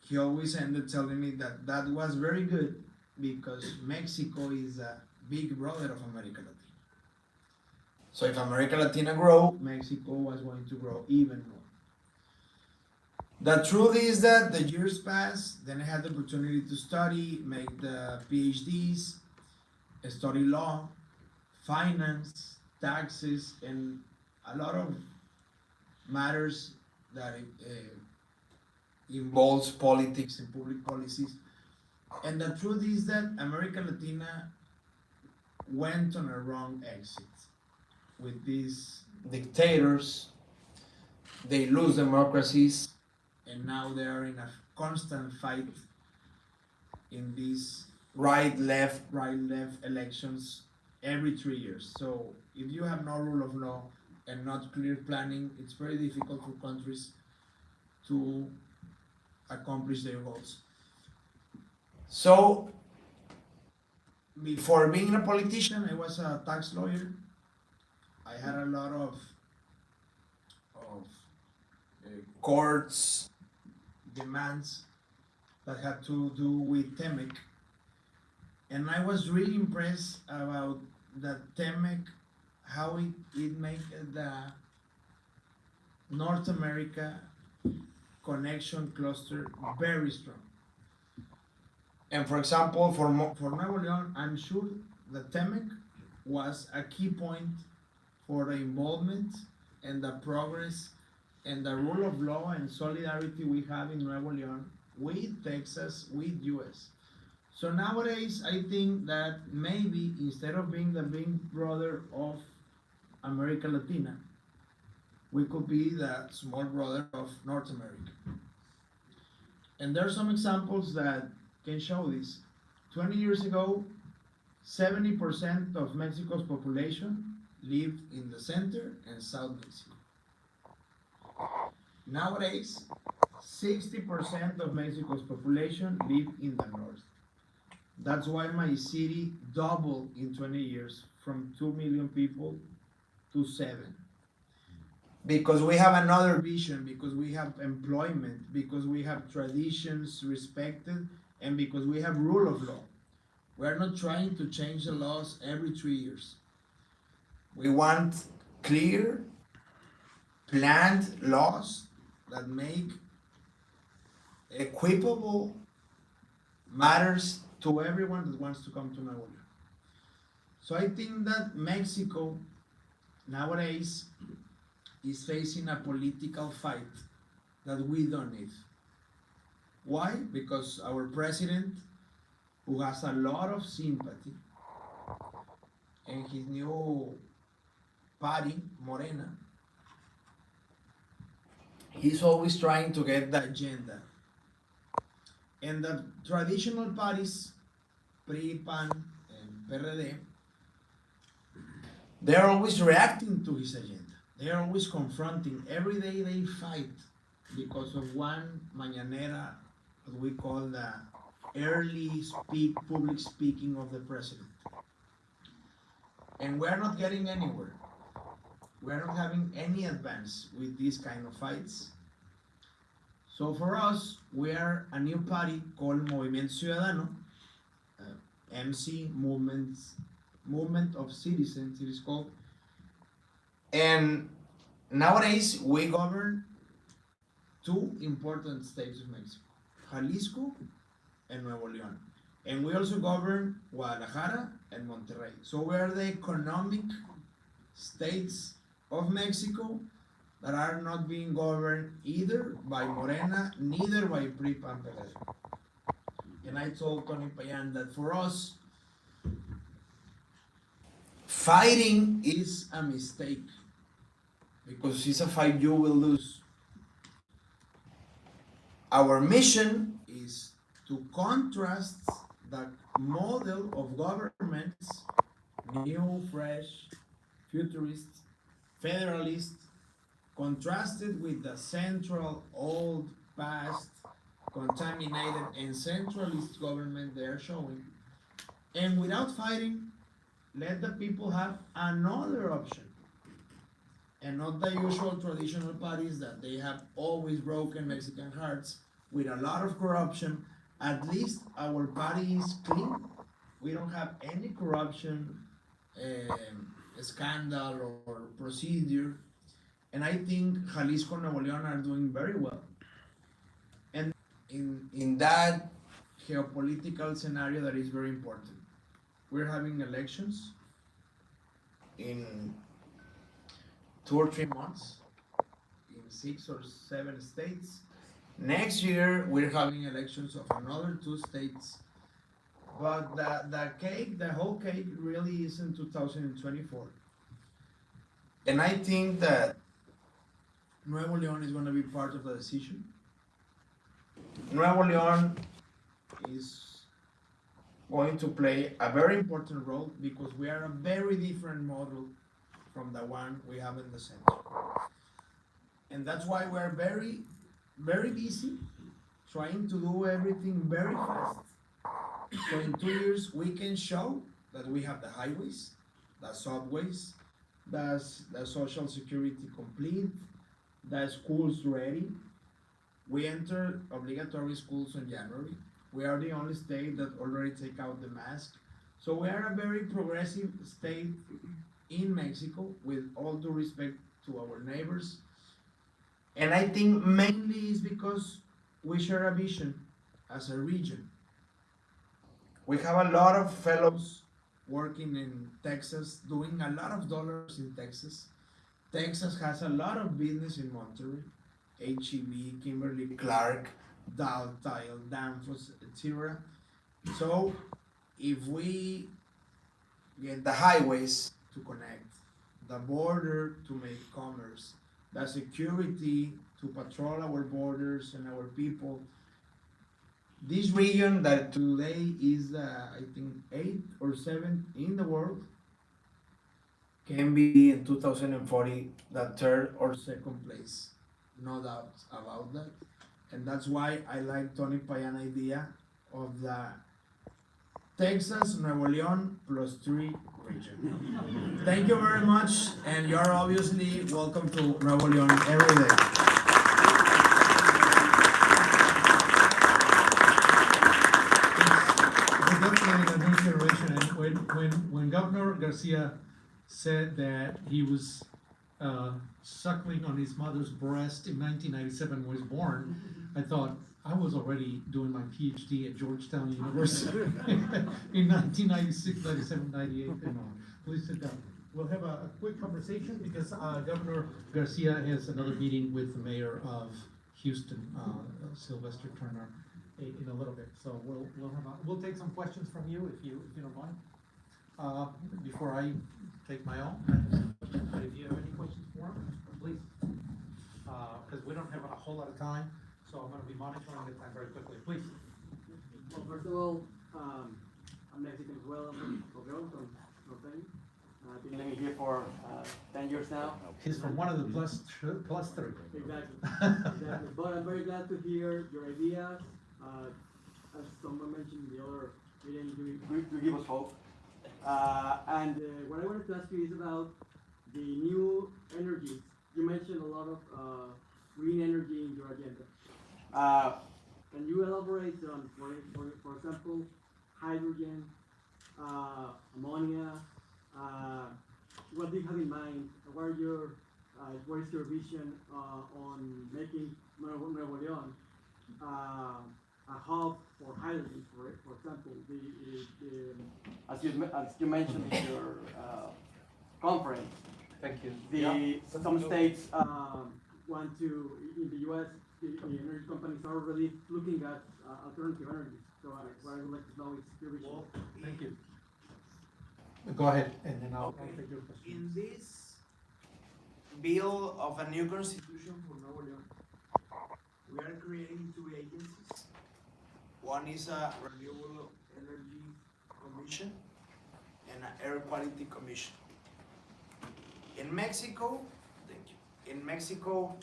he always ended telling me that was very good, because Mexico is a big brother of America Latina. So if America Latina grow, Mexico was going to grow even more. The truth is that the years passed, then I had the opportunity to study, make the PhDs, study law, finance, taxes, and a lot of matters that involves politics and public policies. And the truth is that America Latina went on a wrong exit with these dictators. They lose democracies, and now they are in a constant fight in these right-left elections every 3 years. So if you have no rule of law and not clear planning, it's very difficult for countries to accomplish their goals. So before being a politician, I was a tax lawyer. I had a lot of courts demands that had to do with TEMEC. And I was really impressed about the TEMEC, how it made the North America connection cluster very strong. And for example, for Nuevo León, I'm sure the TEMEC was a key point for the involvement and the progress and the rule of law and solidarity we have in Nuevo León with Texas, with US. So nowadays, I think that maybe instead of being the big brother of America Latina, we could be the small brother of North America. And there are some examples that can show this. 20 years ago, 70% of Mexico's population lived in the center and South Mexico. Nowadays, 60% of Mexico's population live in the north. That's why my city doubled in 20 years, from 2 million people to 7. Because we have another vision, because we have employment, because we have traditions respected, and because we have rule of law. We are not trying to change the laws every 3 years. We want clear, planned laws that make equitable matters to everyone that wants to come to Nuevo León. So I think that Mexico nowadays is facing a political fight that we don't need. Why? Because our president, who has a lot of sympathy, and his new party, Morena, he's always trying to get the agenda. And the traditional parties, PRI, PAN, and PRD, they're always reacting to his agenda. They're always confronting. Every day they fight because of one mañanera, what we call the early public speaking of the president. And we're not getting anywhere. We're not having any advance with these kind of fights. So for us, we are a new party called Movimiento Ciudadano, MC, Movement of Citizens, it is called. And nowadays, we govern 2 important states of Mexico, Jalisco and Nuevo León. And we also govern Guadalajara and Monterrey. So we are the economic states of Mexico that are not being governed either by Morena, neither by PRI, PAN, PRD. And I told Tony Payan that for us, fighting is a mistake, because it's a fight you will lose. Our mission is to contrast the model of governments, new, fresh, futurist, federalist, contrasted with the central, old, past, contaminated, and centralist government they are showing. And without fighting, let the people have another option, and not the usual traditional parties that they have always broken Mexican hearts with a lot of corruption. At least our party is clean. We don't have any corruption, scandal or procedure. And I think Jalisco and Nuevo León are doing very well. And in that geopolitical scenario, that is very important. We're having elections in 2 or 3 months in 6 or 7 states. Next year, we're having elections of another 2 states. But the whole cake really is in 2024. And I think that Nuevo León is going to be part of the decision. Nuevo León is going to play a very important role because we are a very different model from the one we have in the center. And that's why we're very, very busy trying to do everything very fast. So in 2 years, we can show that we have the highways, the subways, the social security complete, the schools ready. We enter obligatory schools in January. We are the only state that already take out the mask. So we are a very progressive state in Mexico, with all due respect to our neighbors. And I think mainly is because we share a vision as a region. We have a lot of fellows working in Texas, doing a lot of dollars in Texas. Texas has a lot of business in Monterrey, HEB, Kimberly-Clark, Dow, Tile, Danfoss, etc. So if we get the highways to connect, the border to make commerce, the security to patrol our borders and our people, this region that today is, I think, 8th or 7th in the world, can be in 2040 the 3rd or 2nd place. No doubt about that. And that's why I like Tony Payan idea of the Texas, Nuevo León +3 region. Thank you very much, and you're obviously welcome to Nuevo León every day. It's definitely a new generation, and when Governor Garcia said that he was suckling on his mother's breast in 1997 when he was born, I thought I was already doing my PhD at Georgetown University in 1996, 97, 98. And please sit down. We'll have a quick conversation because Governor Garcia has another meeting with the mayor of Houston, Sylvester Turner, in a little bit. So we'll take some questions from you if you don't mind. Before I take my own, if you have any questions for him, please. Because we don't have a whole lot of time, so I'm gonna be monitoring the time very quickly, please. Well, first of all, I'm Mexican as well. I'm from Nuevo León, from Northern. I've been living here for 10 years now. He's from one of the plus three. Exactly. Exactly. But I'm very glad to hear your ideas. As someone mentioned in the other meeting, you give us hope. And what I wanted to ask you is about the new energies. You mentioned a lot of green energy in your agenda. Can you elaborate on, for example, hydrogen, ammonia? What do you have in mind? What is your vision on making Nuevo León a hub for hydrogen, for example? As you mentioned in your conference, Thank you. some states want to, in the U.S., the energy companies are already looking at alternative energies. So what I would like to know is your vision. Well, thank you. Go ahead, and then I'll take your question. In this bill of a new constitution for Nuevo León, we are creating two agencies. One is a Renewable Energy Commission and an Air Quality Commission. In Mexico, in Mexico,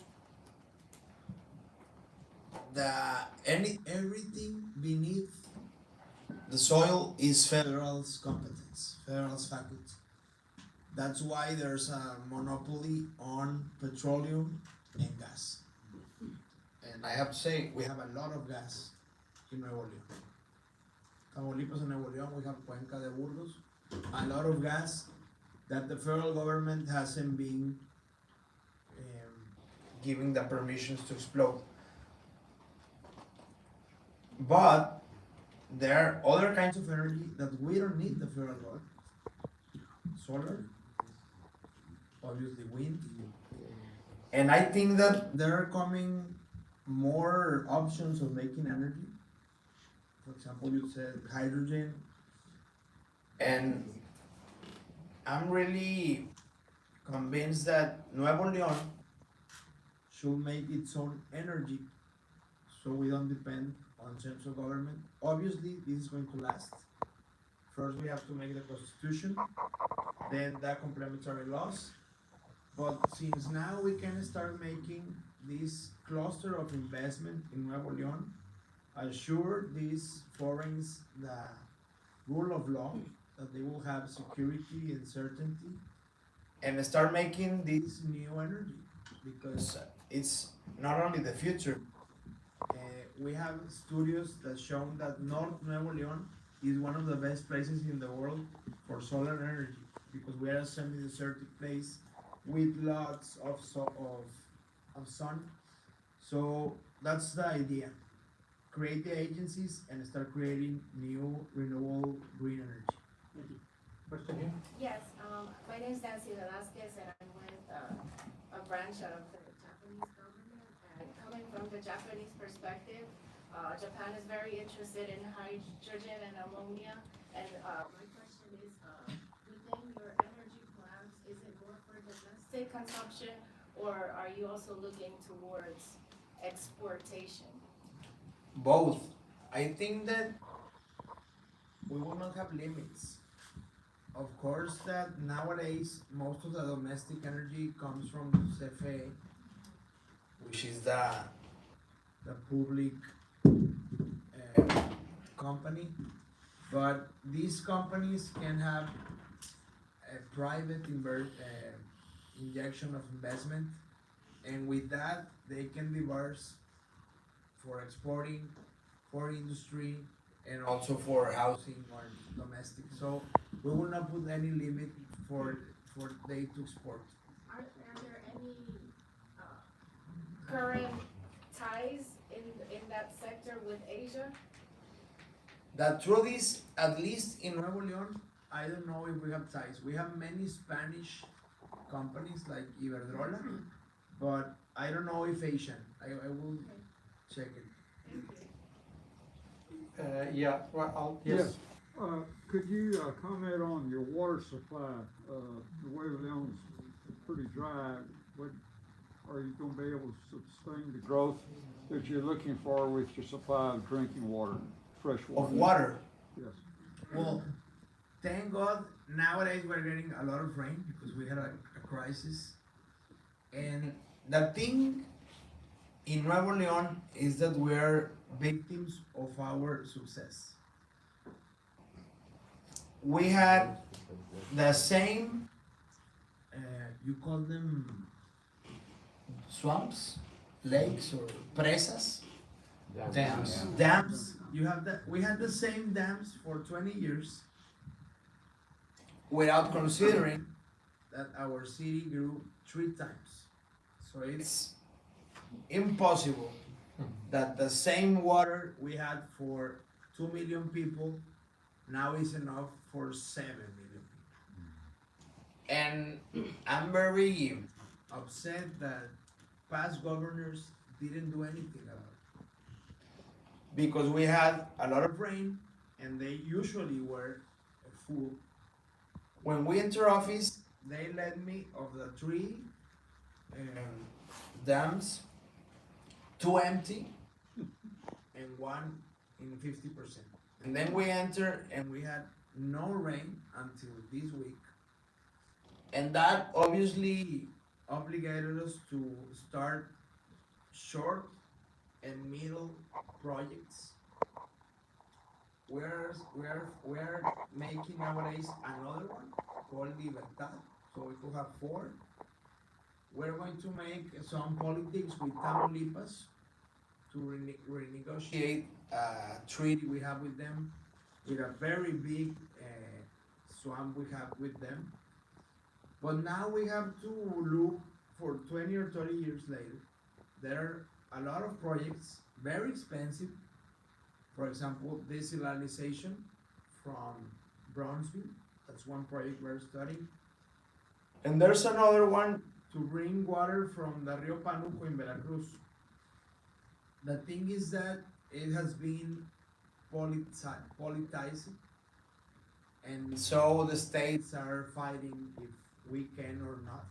everything beneath the soil is federal's competence, federal's faculty. That's why there's a monopoly on petroleum and gas. And I have to say, we have a lot of gas in Nuevo León. Tamaulipas and Nuevo León, we have Cuenca de Burgos, a lot of gas that the federal government hasn't been giving the permissions to explode. But there are other kinds of energy that we don't need the federal government. Solar, obviously wind. And I think that there are coming more options of making energy. For example, you said hydrogen. And I'm really convinced that Nuevo León should make its own energy so we don't depend on central government. Obviously, this is going to last. First, we have to make the constitution, then the complementary laws. But since now we can start making this cluster of investment in Nuevo León, assure these foreigners the rule of law, that they will have security and certainty, and start making this new energy, because it's not only the future. We have studios that show that North Nuevo León is one of the best places in the world for solar energy, because we are a semi-desertic place with lots of sun. So that's the idea. Create the agencies and start creating new renewable green energy. Thank you. Question here? Yes, my name is Nancy Velasquez, and I'm with a branch of the Japanese government. And coming from the Japanese perspective, Japan is very interested in hydrogen and ammonia. And my question is, within your energy plans, is it more for domestic consumption, or are you also looking towards exportation? Both. I think that we will not have limits. Of course that nowadays most of the domestic energy comes from CFE, which is the public company, but these companies can have a private injection of investment, and with that they can diverse for exporting, for industry, and also for housing or domestic. So we will not put any limit for they to export. Are there any current ties in that sector with Asia? The truth is, at least in Nuevo León, I don't know if we have ties. We have many Spanish companies like Iberdrola, but I don't know if Asian. I will check it. Yeah, well, yes. Could you comment on your water supply? Nuevo Leon's pretty dry. What are you going to be able to sustain the growth that you're looking for with your supply of drinking water, fresh water? Of water. Yes. Well, thank God nowadays we're getting a lot of rain because we had a crisis. And the thing in Nuevo León is that we're victims of our success. We had the same, you call them swamps, lakes, or presas, dams. You have that. We had the same dams for 20 years, without considering that our city grew 3 times. So it's impossible that the same water we had for 2 million people now is enough for 7 million people. And I'm very upset that past governors didn't do anything about it. Because we had a lot of rain and they usually were full. When we enter office, they let me of the 3 dams, 2 empty and 1 in 50%. And then we enter and we had no rain until this week. And that obviously obligated us to start short and middle projects. We're making nowadays another one called Libertad, so we could have 4. We're going to make some politics with Tamaulipas to renegotiate a treaty we have with them, with a very big swamp we have with them. But now we have to look for 20 or 30 years later. There are a lot of projects, very expensive. For example, desalination from Brownsville. That's one project we're studying. And there's another one to bring water from the Rio Panuco in Veracruz. The thing is that it has been politicized, and so the states are fighting if we can or not.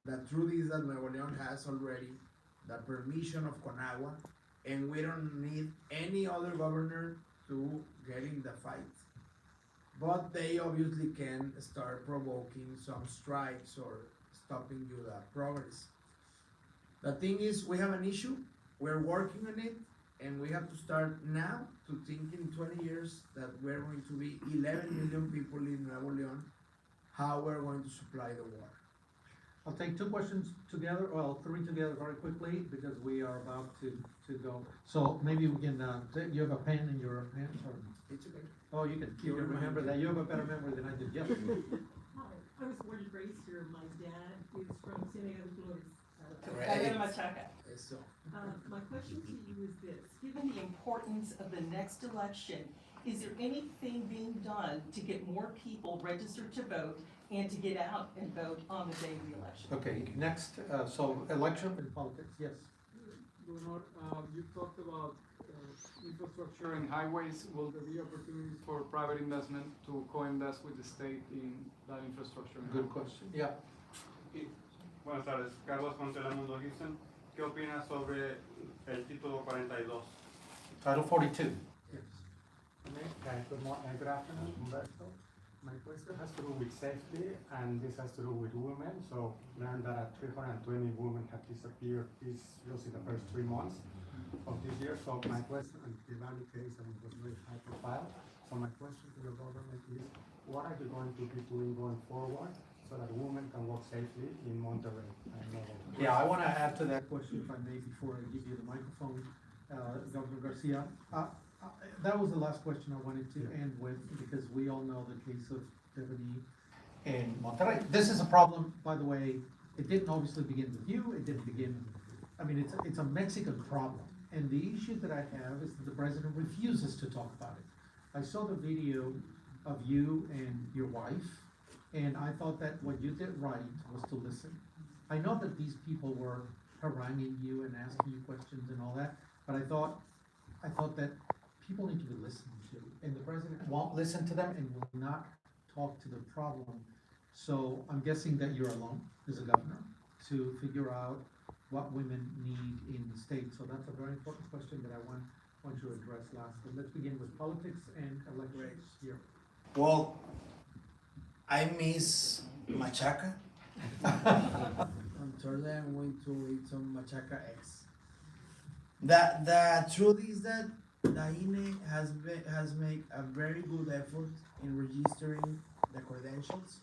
The truth is that Nuevo León has already the permission of Conagua, and we don't need any other governor to get in the fight. But they obviously can start provoking some strikes or stopping you the progress. The thing is, we have an issue, we're working on it, and we have to start now to think in 20 years that we're going to be 11 million people in Nuevo León, how we're going to supply the water. I'll take 2 questions together, well, 3 together very quickly, because we are about to go. So maybe we can, you have a pen in your hands, or? It's okay. Oh, you can remember that, you have a better memory than I did yesterday. Hi, I was born and raised here. My dad is from Flores. So, My question to you is this: given the importance of the next election, is there anything being done to get more people registered to vote and to get out and vote on the day of the election? Okay, next, so election and politics, yes. Leonor, you talked about infrastructure and highways. Will there be opportunities for private investment to co-invest with the state in that infrastructure? Good question, yeah. Buenas tardes, Carlos Montela Mundo Houston. ¿Qué opinas sobre el título 42? Title 42. Yes. Good afternoon, Humberto. My question has to do with safety, and this has to do with women. So, learned that 320 women have disappeared just in the first 3 months of this year. So, my question, and the value case, and it was very high profile. So my question to the government is, what are you going to be doing going forward so that women can walk safely in Monterrey and Nuevo León? Yeah, I want to add to that question, if I may, before I give you the microphone, Dr. Garcia. That was the last question I wanted to end with, because we all know the case of Tiffany in Monterrey. This is a problem, by the way, it didn't obviously begin with you, it didn't begin, I mean, it's a Mexican problem. And the issue that I have is that the president refuses to talk about it. I saw the video of you and your wife, and I thought that what you did right was to listen. I know that these people were haranguing you and asking you questions and all that, but I thought that people need to be listened to, and the president won't listen to them and will not talk to the problem. So I'm guessing that you're alone as a governor to figure out what women need in the state. So that's a very important question that I want you to address last. But let's begin with politics and elections here. Well, I miss machaca. On Thursday I'm going to eat some machaca eggs. The truth is that the INE has made a very good effort in registering the credentials.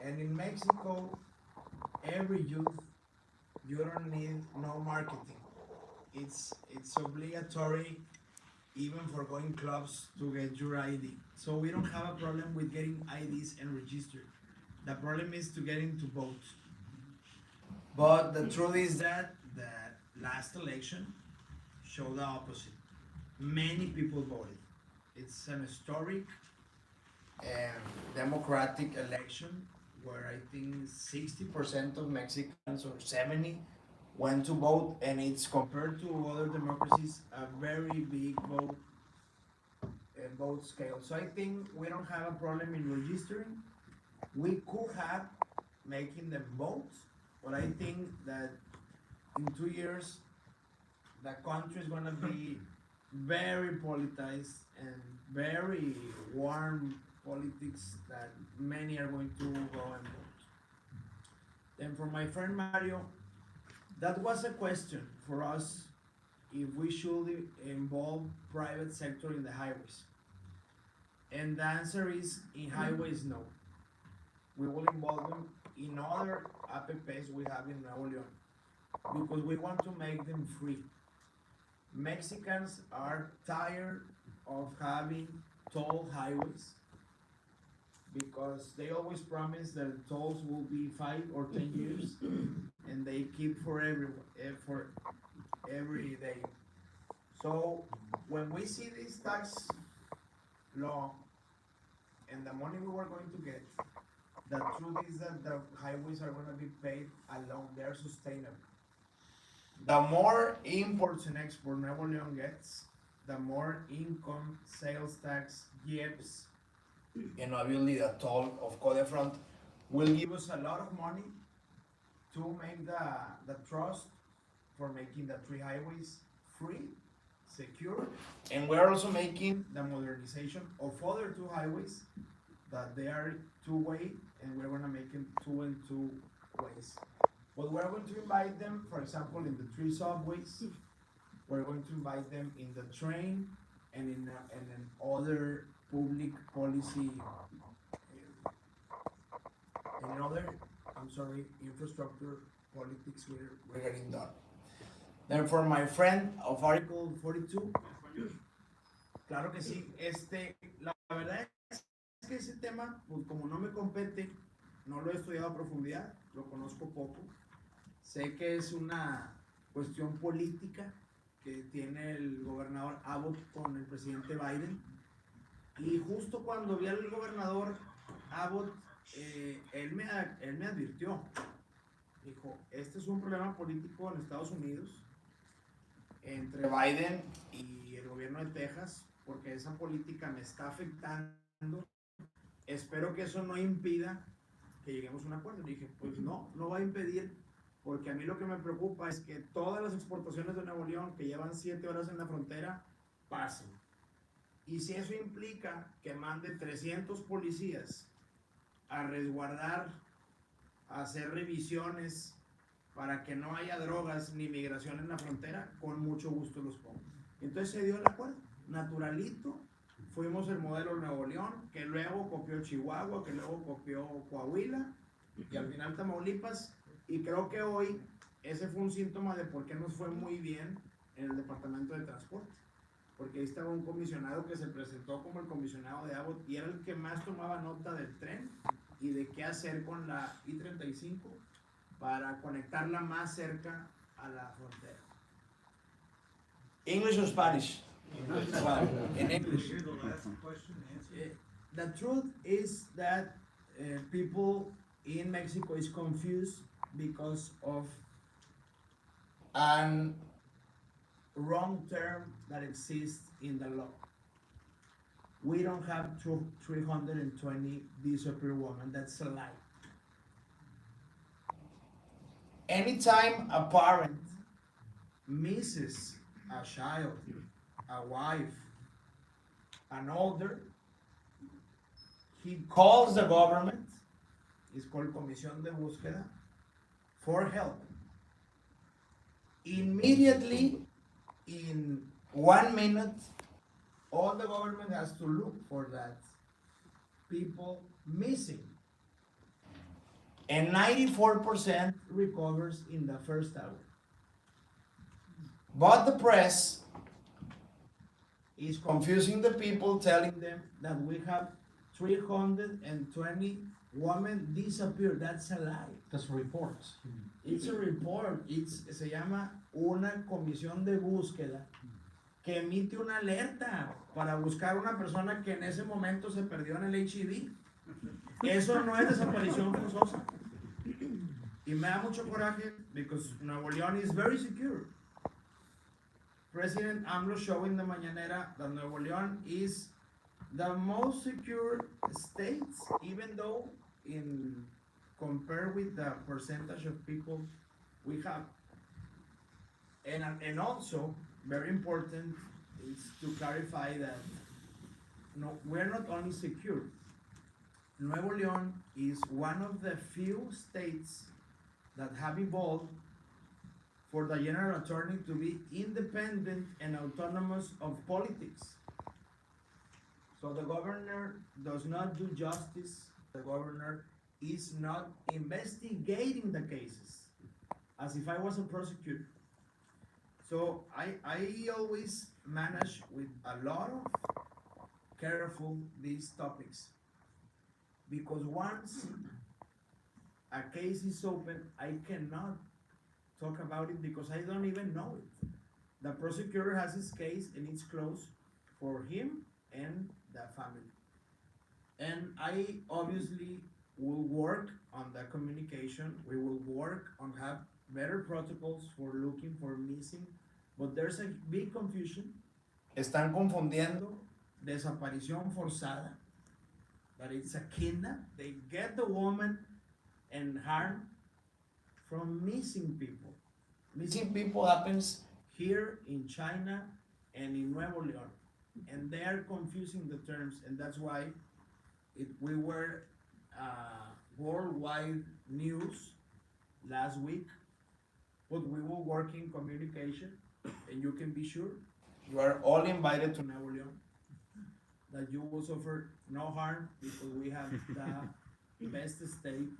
And in Mexico, every youth, you don't need no marketing. It's obligatory even for going clubs to get your ID. So we don't have a problem with getting IDs and registered. The problem is to get into vote. But the truth is that the last election showed the opposite. Many people voted. It's an historic and democratic election where I think 60% of Mexicans or 70 went to vote, and it's compared to other democracies a very big vote scale. So I think we don't have a problem in registering. We could have making them vote, but I think that in 2 years the country is going to be very politicized and very warm politics that many are going to go and vote. Then for my friend Mario, that was a question for us if we should involve private sector in the highways. And the answer is in highways, no. We will involve them in other APPs we have in Nuevo León because we want to make them free. Mexicans are tired of having toll highways because they always promise that tolls will be 5 or 10 years and they keep for every day. So when we see this tax law and the money we were going to get, the truth is that the highways are going to be paid alone, they're sustainable. The more imports and export Nuevo León gets, the more income, sales tax, GIEPS, and obviously the toll of Codefront will give us a lot of money to make the trust for making the 3 highways free, secure, and we're also making the modernization of other 2 highways that they are 2-way, and we're going to make them 2 and 2 ways. But we're going to invite them, for example, in the 3 subways. We're going to invite them in the train and in other public policy and in other, infrastructure politics we're getting done. Then for my friend of Article 42, claro que sí, la verdad es que ese tema, pues como no me compete, no lo he estudiado a profundidad, lo conozco poco. Sé que es una cuestión política que tiene el gobernador Abbott con el presidente Biden. Y justo cuando vi al gobernador Abbott, él me advirtió. Dijo, este es un problema político en Estados Unidos entre Biden y el gobierno de Texas, porque esa política me está afectando. Espero que eso no impida que lleguemos a un acuerdo. Y dije, pues no va a impedir, porque a mí lo que me preocupa es que todas las exportaciones de Nuevo León que llevan 7 horas en la frontera pasen. Y si eso implica que mande 300 policías a resguardar, a hacer revisiones para que no haya drogas ni migración en la frontera, con mucho gusto los pongo. Entonces se dio el acuerdo, naturalito, fuimos el modelo Nuevo León, que luego copió Chihuahua, que luego copió Coahuila y al final Tamaulipas, y creo que hoy ese fue un síntoma de por qué nos fue muy bien en el Departamento de Transporte, porque ahí estaba un comisionado que se presentó como el comisionado de Abbott y era el que más tomaba nota del tren y de qué hacer con la I-35 para conectarla más cerca a la frontera. English or Spanish? In English. The truth is that people in Mexico is confused because of an wrong term that exists in the law. We don't have 320 disappeared women. That's a lie. Anytime a parent misses a child, a wife, an older, he calls the government, it's called Comisión de Búsqueda, for help. Immediately, in 1 minute, all the government has to look for that people missing. And 94% recovers in the first hour. But the press is confusing the people, telling them that we have 320 women disappeared. That's a lie. That's reports. It's a report. Se llama una comisión de búsqueda que emite una alerta para buscar una persona que en ese momento se perdió en el HIV. Eso no es desaparición forzosa. Y me da mucho coraje because Nuevo León is very secure. President AMLO showed in the mañanera that Nuevo León is the most secure state, even though in compared with the percentage of people we have. And also, very important is to clarify that no, we're not only secure. Nuevo León is one of the few states that have evolved for the general attorney to be independent and autonomous of politics. So the governor does not do justice. The governor is not investigating the cases as if I was a prosecutor. So I always manage with a lot of careful these topics, because once a case is open, I cannot talk about it because I don't even know it. The prosecutor has his case and it's closed for him and the family. And I obviously will work on the communication. We will work on have better protocols for looking for missing, but there's a big confusion. Están confundiendo desaparición forzada, that it's a kidnap. They get the woman and harm from missing people. Missing people happens here in China and in Nuevo León, and they are confusing the terms, and that's why we were worldwide news last week, but we will work in communication, and you can be sure you are all invited to Nuevo León, that you will suffer no harm because we have the best state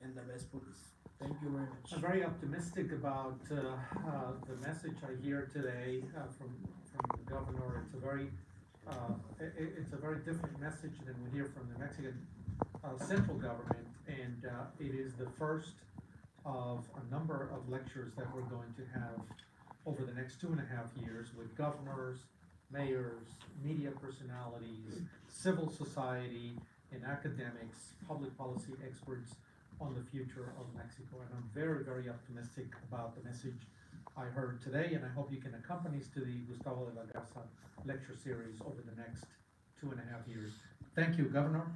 and the best police. Thank you very much. I'm very optimistic about the message I hear today from the governor. It's a very different message than we hear from the Mexican central government, and it is the first of a number of lectures that we're going to have over the next 2.5 years with governors, mayors, media personalities, civil society, and academics, public policy experts on the future of Mexico. And I'm very, very optimistic about the message I heard today, and I hope you can accompany us to the Gustavo de la Garza lecture series over the next 2.5 years. Thank you, Governor.